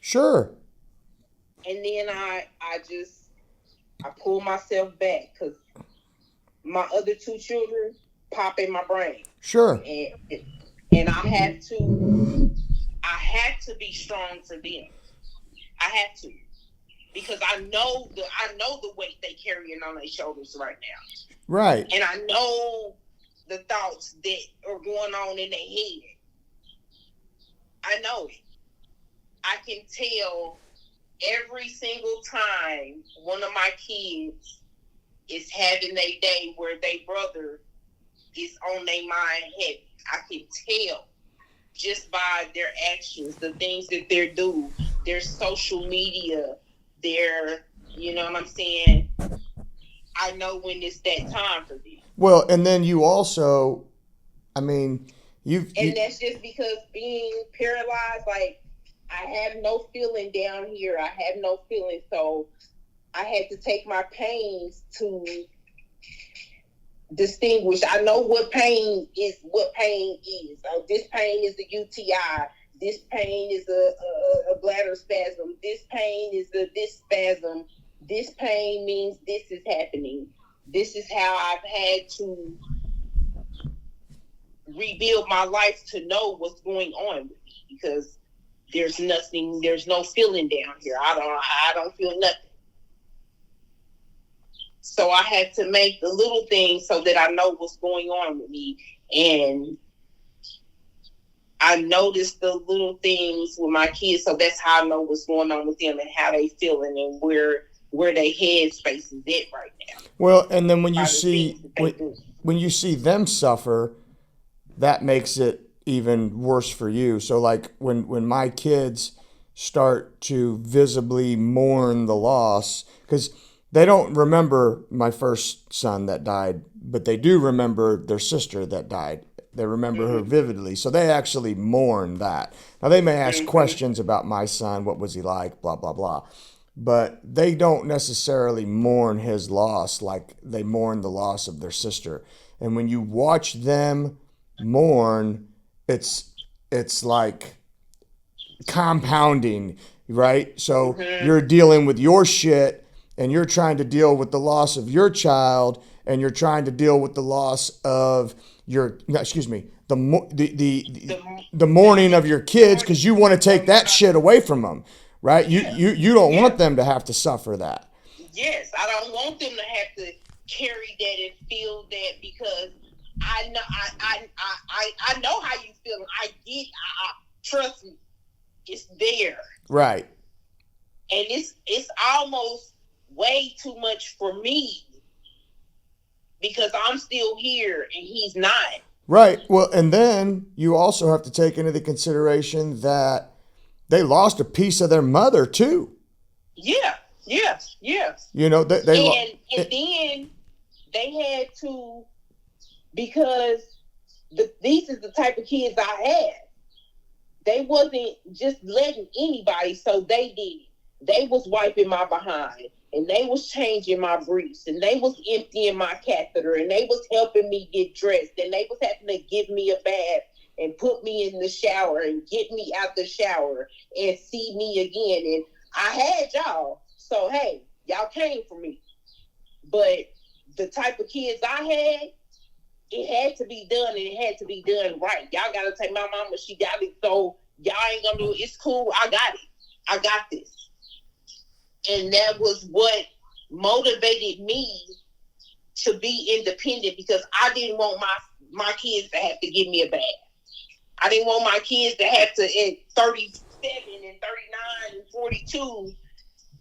Speaker 1: Sure.
Speaker 2: And then I pull myself back because my other two children pop in my brain.
Speaker 1: Sure.
Speaker 2: And I have to be strong for them. I have to. Because I know the weight they carrying on their shoulders right now.
Speaker 1: Right.
Speaker 2: And I know the thoughts that are going on in their head. I know it. I can tell every single time one of my kids is having a day where their brother is on their mind heavy. I can tell just by their actions, the things that they're doing, their social media, their, you know what I'm saying? I know when it's that time for them.
Speaker 1: Well, and then you also, I mean,
Speaker 2: And that's just because being paralyzed, like, I have no feeling down here. I have no feeling. So I had to take my pains to distinguish. I know what pain is. This pain is a UTI. This pain is a bladder spasm. This pain is this spasm. This pain means this is happening. This is how I've had to rebuild my life to know what's going on with me, because there's no feeling down here. I don't feel nothing. So I had to make the little things so that I know what's going on with me. And I noticed the little things with my kids, so that's how I know what's going on with them and how they feeling and where their head space is at right now.
Speaker 1: Well, and then when you see them suffer, that makes it even worse for you. So like when my kids start to visibly mourn the loss, because they don't remember my first son that died, but they do remember their sister that died. They remember her vividly. So they actually mourn that. Now they may ask questions about my son, what was he like, blah, blah, blah. But they don't necessarily mourn his loss like they mourn the loss of their sister. And when you watch them mourn, it's like compounding, right? So you're dealing with your shit and you're trying to deal with the loss of your child and you're trying to deal with the loss of the mourning of your kids, because you want to take that shit away from them, right? You don't want them to have to suffer that.
Speaker 2: Yes, I don't want them to have to carry that and feel that, because I know how you feel. Trust me, it's there.
Speaker 1: Right.
Speaker 2: And it's almost way too much for me, because I'm still here and he's not.
Speaker 1: Right. Well, and then you also have to take into the consideration that they lost a piece of their mother too.
Speaker 2: Yeah.
Speaker 1: You know,
Speaker 2: and then they had to, because these is the type of kids I had. They wasn't just letting anybody, so they did it. They was wiping my behind, and they was changing my briefs, and they was emptying my catheter, and they was helping me get dressed, and they was having to give me a bath and put me in the shower and get me out the shower and see me again. And I had y'all, so hey, y'all came for me. But the type of kids I had, it had to be done, and it had to be done right. Y'all gotta take my mama, she got it, so y'all ain't gonna do it. It's cool, I got it. I got this. And that was what motivated me to be independent, because I didn't want my kids to have to give me a bath. I didn't want my kids to have to, at 37 and 39 and 42,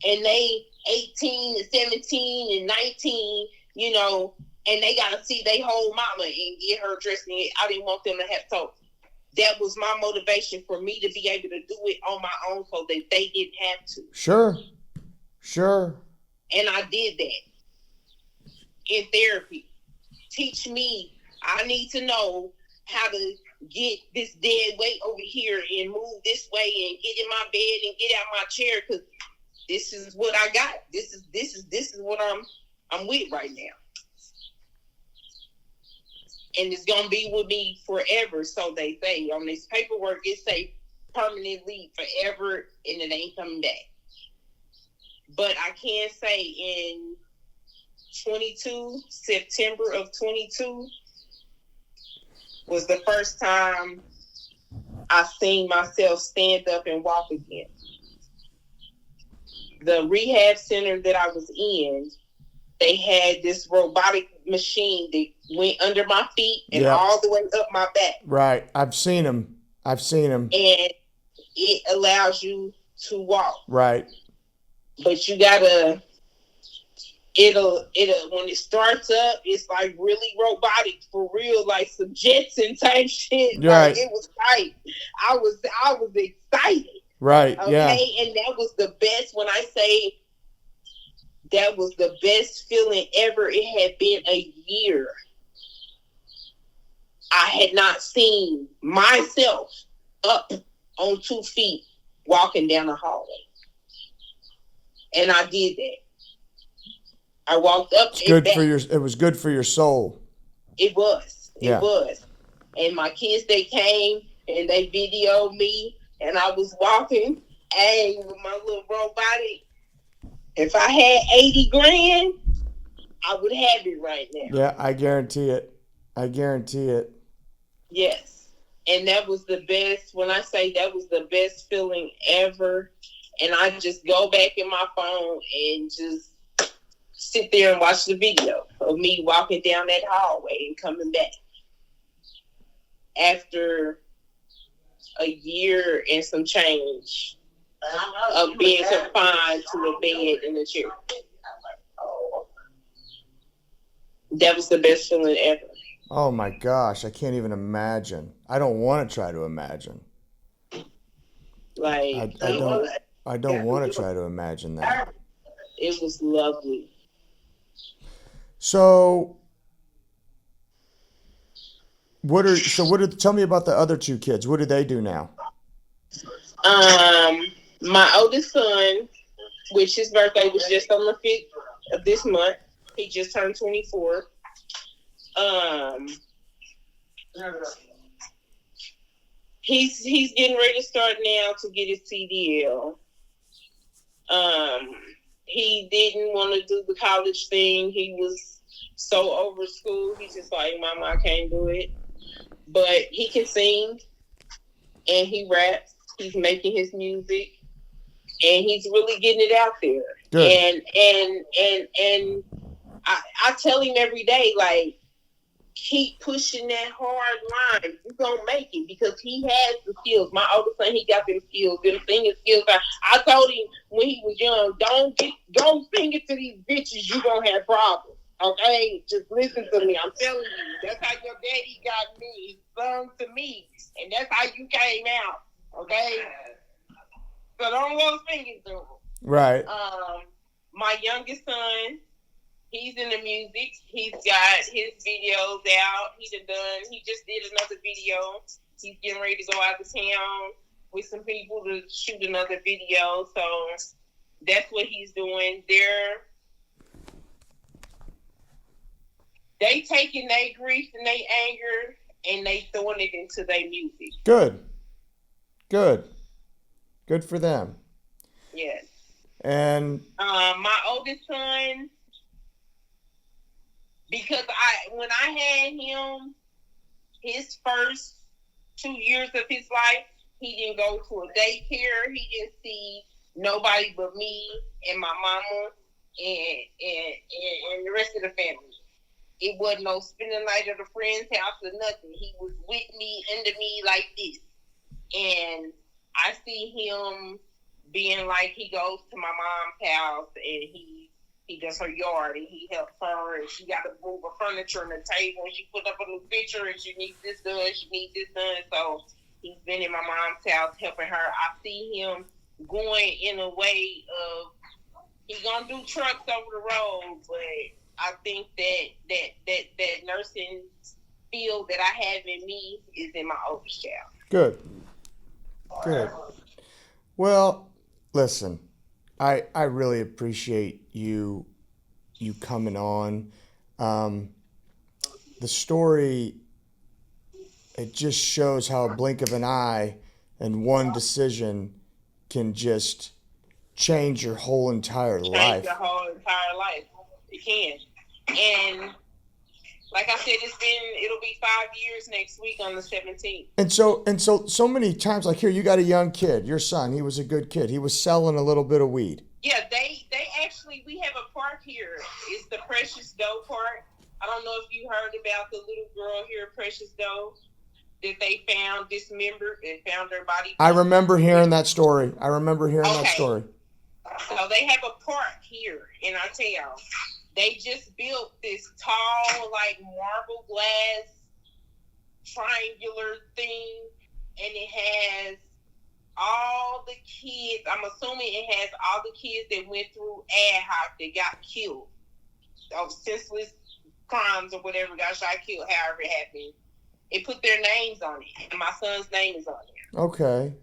Speaker 2: and they 18 and 17 and 19, you know, and they got to see their whole mama and get her dressed. I didn't want them to have to. That was my motivation for me to be able to do it on my own, so that they didn't have to.
Speaker 1: Sure.
Speaker 2: And I did that in therapy. Teach me. I need to know how to get this dead weight over here and move this way and get in my bed and get out my chair, because this is what I got. This is what I'm with right now. And it's gonna be with me forever. So they say on this paperwork, it say permanently forever, and it ain't coming back. But I can say in September of 22 was the first time I seen myself stand up and walk again. The rehab center that I was in, they had this robotic machine that went under my feet and all the way up my back.
Speaker 1: Right. I've seen them.
Speaker 2: And it allows you to walk.
Speaker 1: Right.
Speaker 2: But you gotta, it'll when it starts up, it's like really robotic for real, like some Jetson type shit.
Speaker 1: Right.
Speaker 2: Like it was tight. I was excited.
Speaker 1: Right.
Speaker 2: Okay.
Speaker 1: Yeah.
Speaker 2: And that was the best. When I say that was the best feeling ever, it had been a year. I had not seen myself up on 2 feet walking down the hallway. And I did that. I walked up
Speaker 1: and back. It was good for your soul.
Speaker 2: It was. It was. And my kids, they came and they videoed me, and I was walking, with my little robotic. If I had 80 grand, I would have it right now.
Speaker 1: Yeah, I guarantee it.
Speaker 2: Yes. And that was the best. When I say that was the best feeling ever, and I just go back in my phone and just sit there and watch the video of me walking down that hallway and coming back after a year and some change of being confined to a bed in a chair. That was the best feeling ever.
Speaker 1: Oh my gosh, I can't even imagine. I don't want to try to imagine.
Speaker 2: Like
Speaker 1: I don't want to try to imagine that.
Speaker 2: It was lovely.
Speaker 1: So tell me about the other 2 kids. What do they do now?
Speaker 2: My oldest son, which his birthday was just on the 5th of this month. He just turned 24. He's getting ready to start now to get his CDL. He didn't want to do the college thing. He was so over school. He's just like, Mama, I can't do it. But he can sing and he raps. He's making his music and he's really getting it out there. Good. And I tell him every day, like, keep pushing that hard line. You're going to make it because he has the skills. My oldest son, he got them skills, them singing skills. I told him when he was young, don't sing it to these bitches. You're going to have problems. Okay? Just listen to me. I'm telling you. That's how your daddy got me. He sung to me. And that's how you came out. Okay? So don't go singing to him. Right. My youngest son, he's in the music. He's got his videos out. He just did another video. He's getting ready to go out of town with some people to shoot another video. So that's what he's doing. They taking their grief and their anger and they throwing it into their music. Good for them. Yes. And my oldest son, because when I had him, his first 2 years of his life, he didn't go to a daycare. He didn't see nobody but me and my mama and the rest of the family. It wasn't no spending the night at a friend's house or nothing. He was with me, under me like this. And I see him being like, he goes to my mom's house and he does her yard and he helps her and she got to move her furniture and the table and she put up a new picture and she needs this done, she needs this done. So he's been in my mom's house helping her. I see him going in a way of, he's going to do trucks over the road, but I think that nursing field that I have in me is in my oldest child. Good.
Speaker 1: Well, listen, I really appreciate you coming on. The story, it just shows how a blink of an eye and one decision can just change your whole entire
Speaker 2: change
Speaker 1: life.
Speaker 2: your whole entire life. It can. And like I said, it'll be 5 years next week on the 17th.
Speaker 1: And so many times, like here, you got a young kid, your son. He was a good kid. He was selling a little bit of weed.
Speaker 2: Yeah, they actually, we have a park here. It's the Precious Doe Park. I don't know if you heard about the little girl here, Precious Doe, that they found dismembered and found her body.
Speaker 1: I remember hearing that story.
Speaker 2: So they have a park here in our town. They just built this tall, like marble glass triangular thing, and it has all the kids. I'm assuming it has all the kids that went through ad hoc that got killed of senseless crimes or whatever, got shot, killed, however it happened. It put their names on it, and my son's name is on there.
Speaker 1: Okay.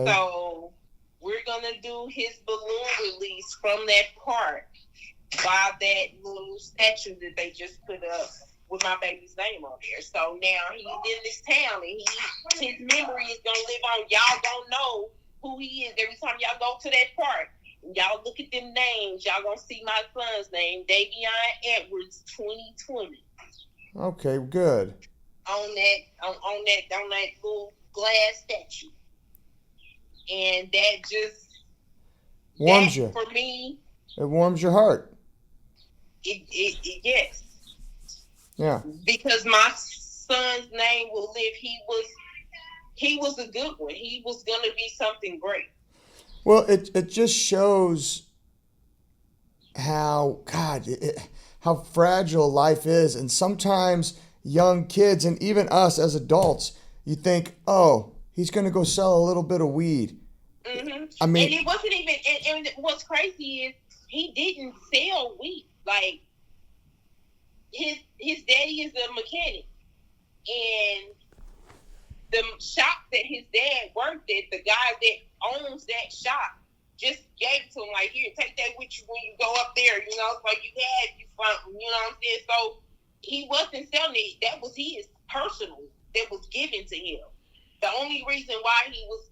Speaker 2: So we're gonna do his balloon release from that park by that little statue that they just put up with my baby's name on there. So now he's in this town, and his memory is gonna live on. Y'all gonna know who he is every time y'all go to that park. Y'all look at them names. Y'all gonna see my son's name, Davion Edwards, 2020.
Speaker 1: Okay, good.
Speaker 2: On that little glass statue, and that just
Speaker 1: warms you.
Speaker 2: For me,
Speaker 1: it warms your heart.
Speaker 2: It yes.
Speaker 1: Yeah.
Speaker 2: Because my son's name will live. He was a good one. He was gonna be something great.
Speaker 1: Well, it just shows how how fragile life is, and sometimes young kids and even us as adults, you think, oh, he's gonna go sell a little bit of weed.
Speaker 2: Mm-hmm.
Speaker 1: I mean,
Speaker 2: and it wasn't even. And what's crazy is he didn't sell weed. Like his daddy is a mechanic, and the shop that his dad worked at, the guy that owns that shop, just gave it to him, like, here, take that with you when you go up there, you know, so you had you something, you know what I'm saying? So he wasn't selling it. That was his personal, that was given to him. The only reason why he was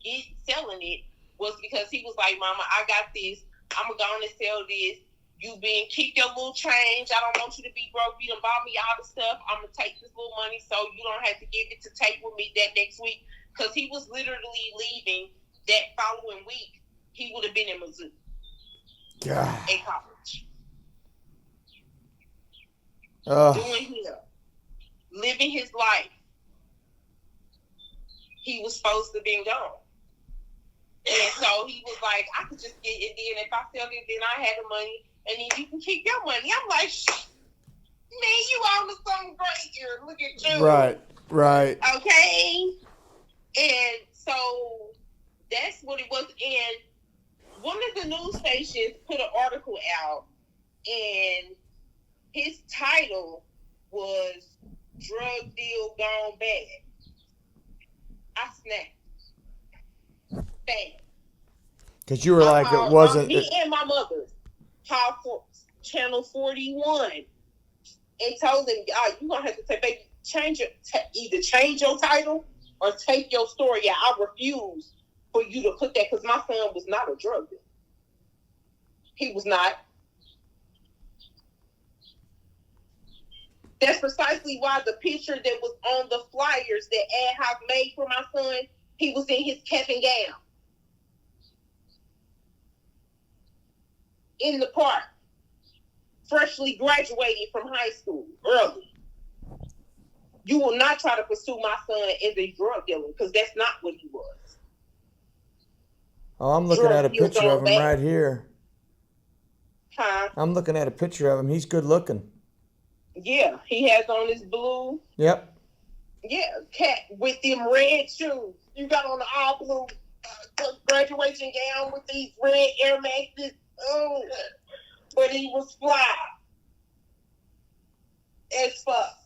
Speaker 2: selling it was because he was like, Mama, I got this. I'm going to go on and sell this. Keep your little change. I don't want you to be broke. You done bought me all the stuff. I'm going to take this little money so you don't have to give it to take with me that next week. Because he was literally leaving that following week. He would have been in Mizzou.
Speaker 1: God.
Speaker 2: In college. Doing him. Living his life. He was supposed to be gone. And so he was like, I could just get it, and if I sell it, then I had the money, and then you can keep your money. I'm like, man, you on to something great here. Look at you.
Speaker 1: Right.
Speaker 2: Okay. And so that's what it was. And one of the news stations put an article out, and his title was Drug Deal Gone Bad. I snapped. Bad.
Speaker 1: Because you were like, it wasn't.
Speaker 2: Me and my mother called Channel 41 and told them, you're going to have to take, baby, either change your title or take your story out. I refuse for you to put that, because my son was not a drug dealer. He was not. That's precisely why the picture that was on the flyers that Ad Hoc made for my son, he was in his cap and gown. In the park. Freshly graduated from high school. Early. You will not try to pursue my son as a drug dealer, because that's not what he was.
Speaker 1: Oh, I'm looking at a picture of him right here.
Speaker 2: Huh?
Speaker 1: I'm looking at a picture of him. He's good looking.
Speaker 2: Yeah, he has on his blue.
Speaker 1: Yep.
Speaker 2: Yeah, cat with them red shoes. You got on the all blue graduation gown with these red Air Maxes. Oh, but he was fly as fuck.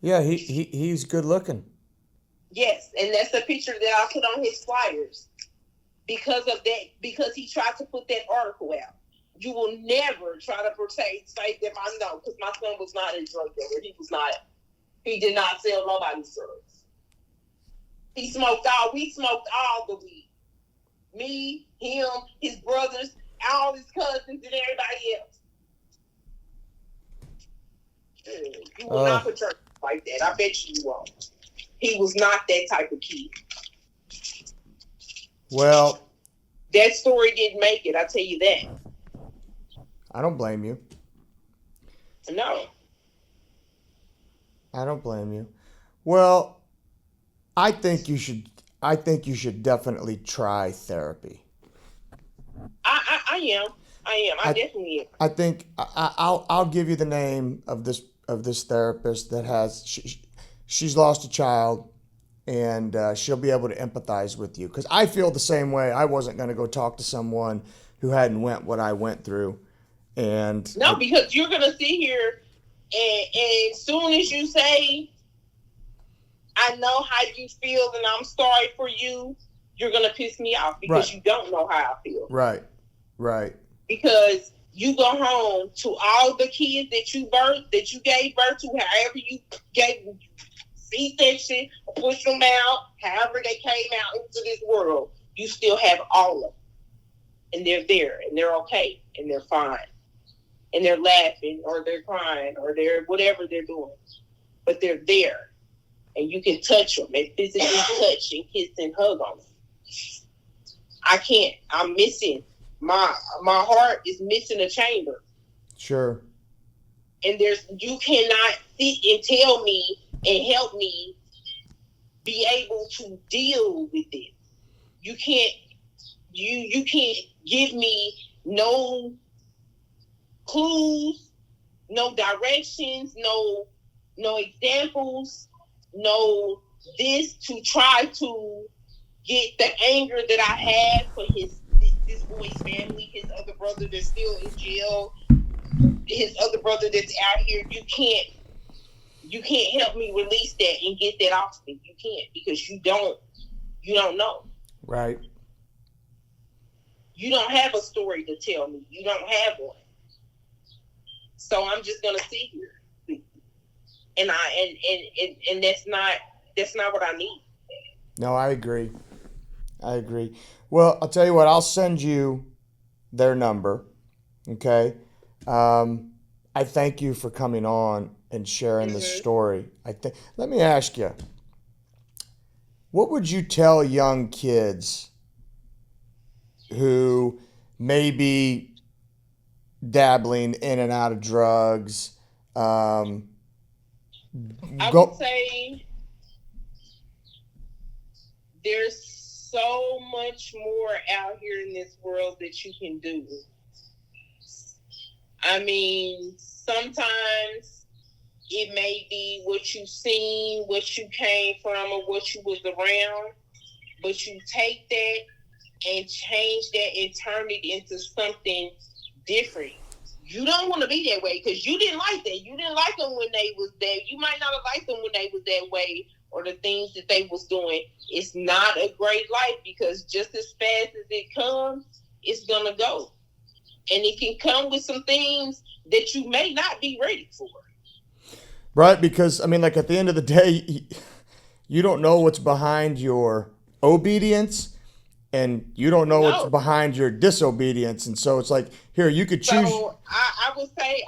Speaker 1: Yeah, he's good looking.
Speaker 2: Yes, and that's the picture that I put on his flyers because of that. Because he tried to put that article out. You will never try to say that I know, because my son was not a drug dealer. He was not. He did not sell nobody's drugs. We smoked all the weed. Me, him, his brothers, all his cousins, and everybody else. You will not put your like that. I bet you won't. He was not that type of kid.
Speaker 1: Well,
Speaker 2: that story didn't make it. I tell you that.
Speaker 1: I don't blame you.
Speaker 2: No.
Speaker 1: I don't blame you. Well, I think you should definitely try therapy.
Speaker 2: I am. I definitely am.
Speaker 1: I think I'll give you the name of this therapist that has she's lost a child, and she'll be able to empathize with you, because I feel the same way. I wasn't going to go talk to someone who hadn't went what I went through, and
Speaker 2: because you're going to sit here and as soon as you say, I know how you feel and I'm sorry for you, you're going to piss me off because you don't know how I feel.
Speaker 1: Right.
Speaker 2: Because you go home to all the kids that you gave birth to, however you gave C-section, push them out, however they came out into this world, you still have all of them. And they're there, and they're okay, and they're fine. And they're laughing, or they're crying, or they're whatever they're doing. But they're there. And you can touch them and physically touch and kiss and hug on them. I can't. I'm missing. My heart is missing a chamber.
Speaker 1: Sure.
Speaker 2: And you cannot sit and tell me and help me be able to deal with it. You can't give me no clues, no directions, no examples, no this to try to get the anger that I had for this boy's family, his other brother that's still in jail, his other brother that's out here. You can't help me release that and get that off me. You can't, because you don't know.
Speaker 1: Right.
Speaker 2: You don't have a story to tell me. You don't have one. So I'm just gonna sit here. And that's not what I need.
Speaker 1: No, I agree. Well, I'll tell you what, I'll send you their number. Okay. I thank you for coming on and sharing this story. Let me ask you, what would you tell young kids who may be dabbling in and out of drugs?
Speaker 2: I would say there's so much more out here in this world that you can do. I mean, sometimes it may be what you've seen, what you came from, or what you was around, but you take that and change that and turn it into something different. You don't want to be that way because you didn't like that. You didn't like them when they was there. You might not have liked them when they was that way or the things that they was doing. It's not a great life, because just as fast as it comes, it's going to go. And it can come with some things that you may not be ready for.
Speaker 1: Right, because, I mean, like, at the end of the day, you don't know what's behind your obedience, and you don't know what's behind your disobedience. And so it's like, here, you could choose.
Speaker 2: So I would say,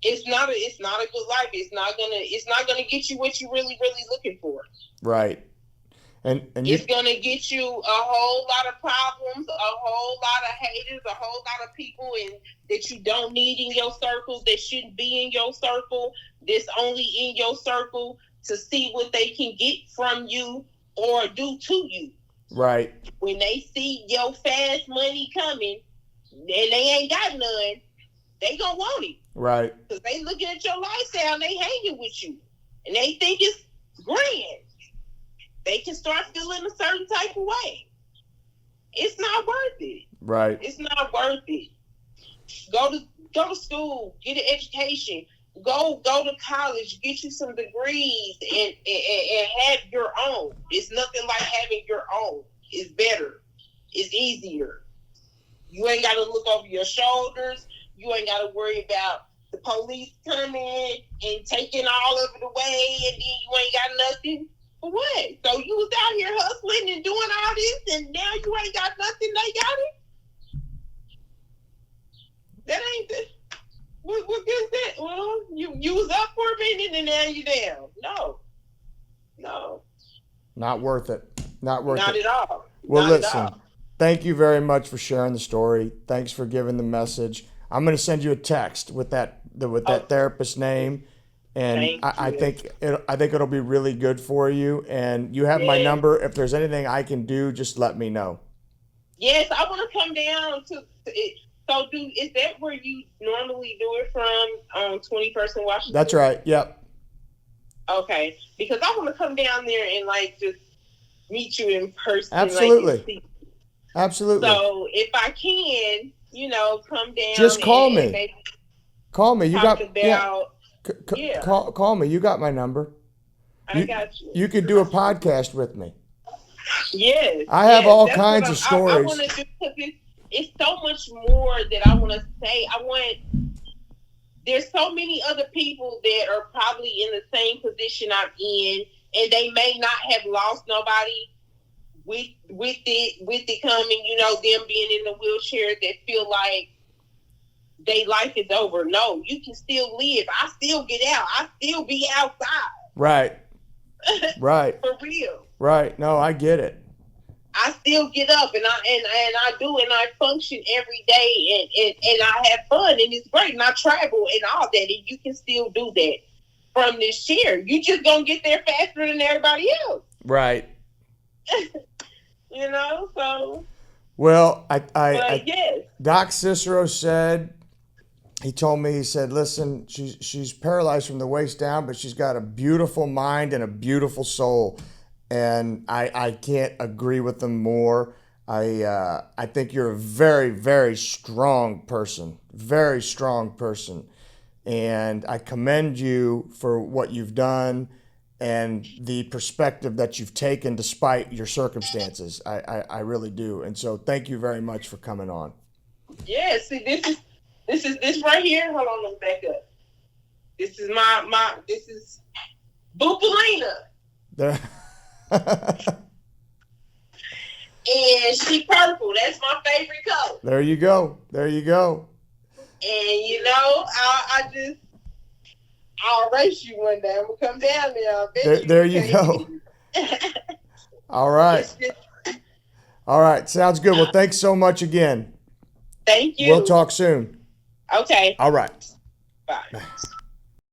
Speaker 2: it's not a good life. It's not gonna get you what you really looking for.
Speaker 1: Right. And
Speaker 2: it's gonna get you a whole lot of problems, a whole lot of haters, a whole lot of people that you don't need in your circle, that shouldn't be in your circle, that's only in your circle to see what they can get from you or do to you.
Speaker 1: Right.
Speaker 2: When they see your fast money coming and they ain't got none, they gonna want it.
Speaker 1: Right.
Speaker 2: Because they looking at your lifestyle and they hanging with you. And they think it's grand. They can start feeling a certain type of way. It's not worth it.
Speaker 1: Right.
Speaker 2: It's not worth it. Go to school, get an education, go to college, get you some degrees, and have your own. It's nothing like having your own. It's better. It's easier. You ain't got to look over your shoulders. You ain't got to worry about the police coming and taking all of it away, and then you ain't got nothing. For what? So you was out here hustling and doing all
Speaker 1: Not worth it. Not worth
Speaker 2: Not
Speaker 1: it.
Speaker 2: at all.
Speaker 1: Well,
Speaker 2: Not at
Speaker 1: listen,
Speaker 2: all.
Speaker 1: thank you very much for sharing the story. Thanks for giving the message. I'm going to send you a text with that
Speaker 2: Okay.
Speaker 1: therapist's name, and
Speaker 2: Thank
Speaker 1: I
Speaker 2: you.
Speaker 1: think it'll be really good for you. And you have my
Speaker 2: Yes.
Speaker 1: number. If there's anything I can do, just let me know.
Speaker 2: Yes, I want to come down to it. So, is that where you normally do it from on 21st and Washington?
Speaker 1: That's right. Yep.
Speaker 2: Okay, because I want to come down there and like just meet you in person.
Speaker 1: Absolutely.
Speaker 2: Like,
Speaker 1: Absolutely.
Speaker 2: so if I can, come down.
Speaker 1: Just call me.
Speaker 2: Maybe
Speaker 1: Call me. You
Speaker 2: talk
Speaker 1: got
Speaker 2: about.
Speaker 1: yeah. Call me. You got my number.
Speaker 2: I got you.
Speaker 1: You could do a podcast with me.
Speaker 2: Yes.
Speaker 1: I have all kinds of stories.
Speaker 2: I want to do because it's so much more that I want to say. There's so many other people that are probably in the same position I'm in, and they may not have lost nobody with it coming, them being in the wheelchair that feel like their life is over. No, you can still live. I still get out. I still be outside.
Speaker 1: Right. Right.
Speaker 2: For real.
Speaker 1: Right. No, I get it.
Speaker 2: I still get up and I do and I function every day and I have fun and it's great and I travel and all that and you can still do that from this chair. You just gonna get there faster than everybody else.
Speaker 1: Right.
Speaker 2: So.
Speaker 1: Well,
Speaker 2: yes.
Speaker 1: Doc Cicero said, he told me, he said, listen, she's paralyzed from the waist down, but she's got a beautiful mind and a beautiful soul. And I can't agree with them more. I think you're a very, very strong person, very strong person. And I commend you for what you've done and the perspective that you've taken despite your circumstances. I really do. And so thank you very much for coming on.
Speaker 2: Yeah, see, this right here. Hold on, let me back up. This is this is Bupalina. And she purple. That's my favorite color.
Speaker 1: There you go. There you go.
Speaker 2: And I'll race you one day. I'm gonna come down there.
Speaker 1: There you go. All right. All right. Sounds good. Well, thanks so much again.
Speaker 2: Thank you.
Speaker 1: We'll talk soon.
Speaker 2: Okay.
Speaker 1: All right.
Speaker 2: Bye.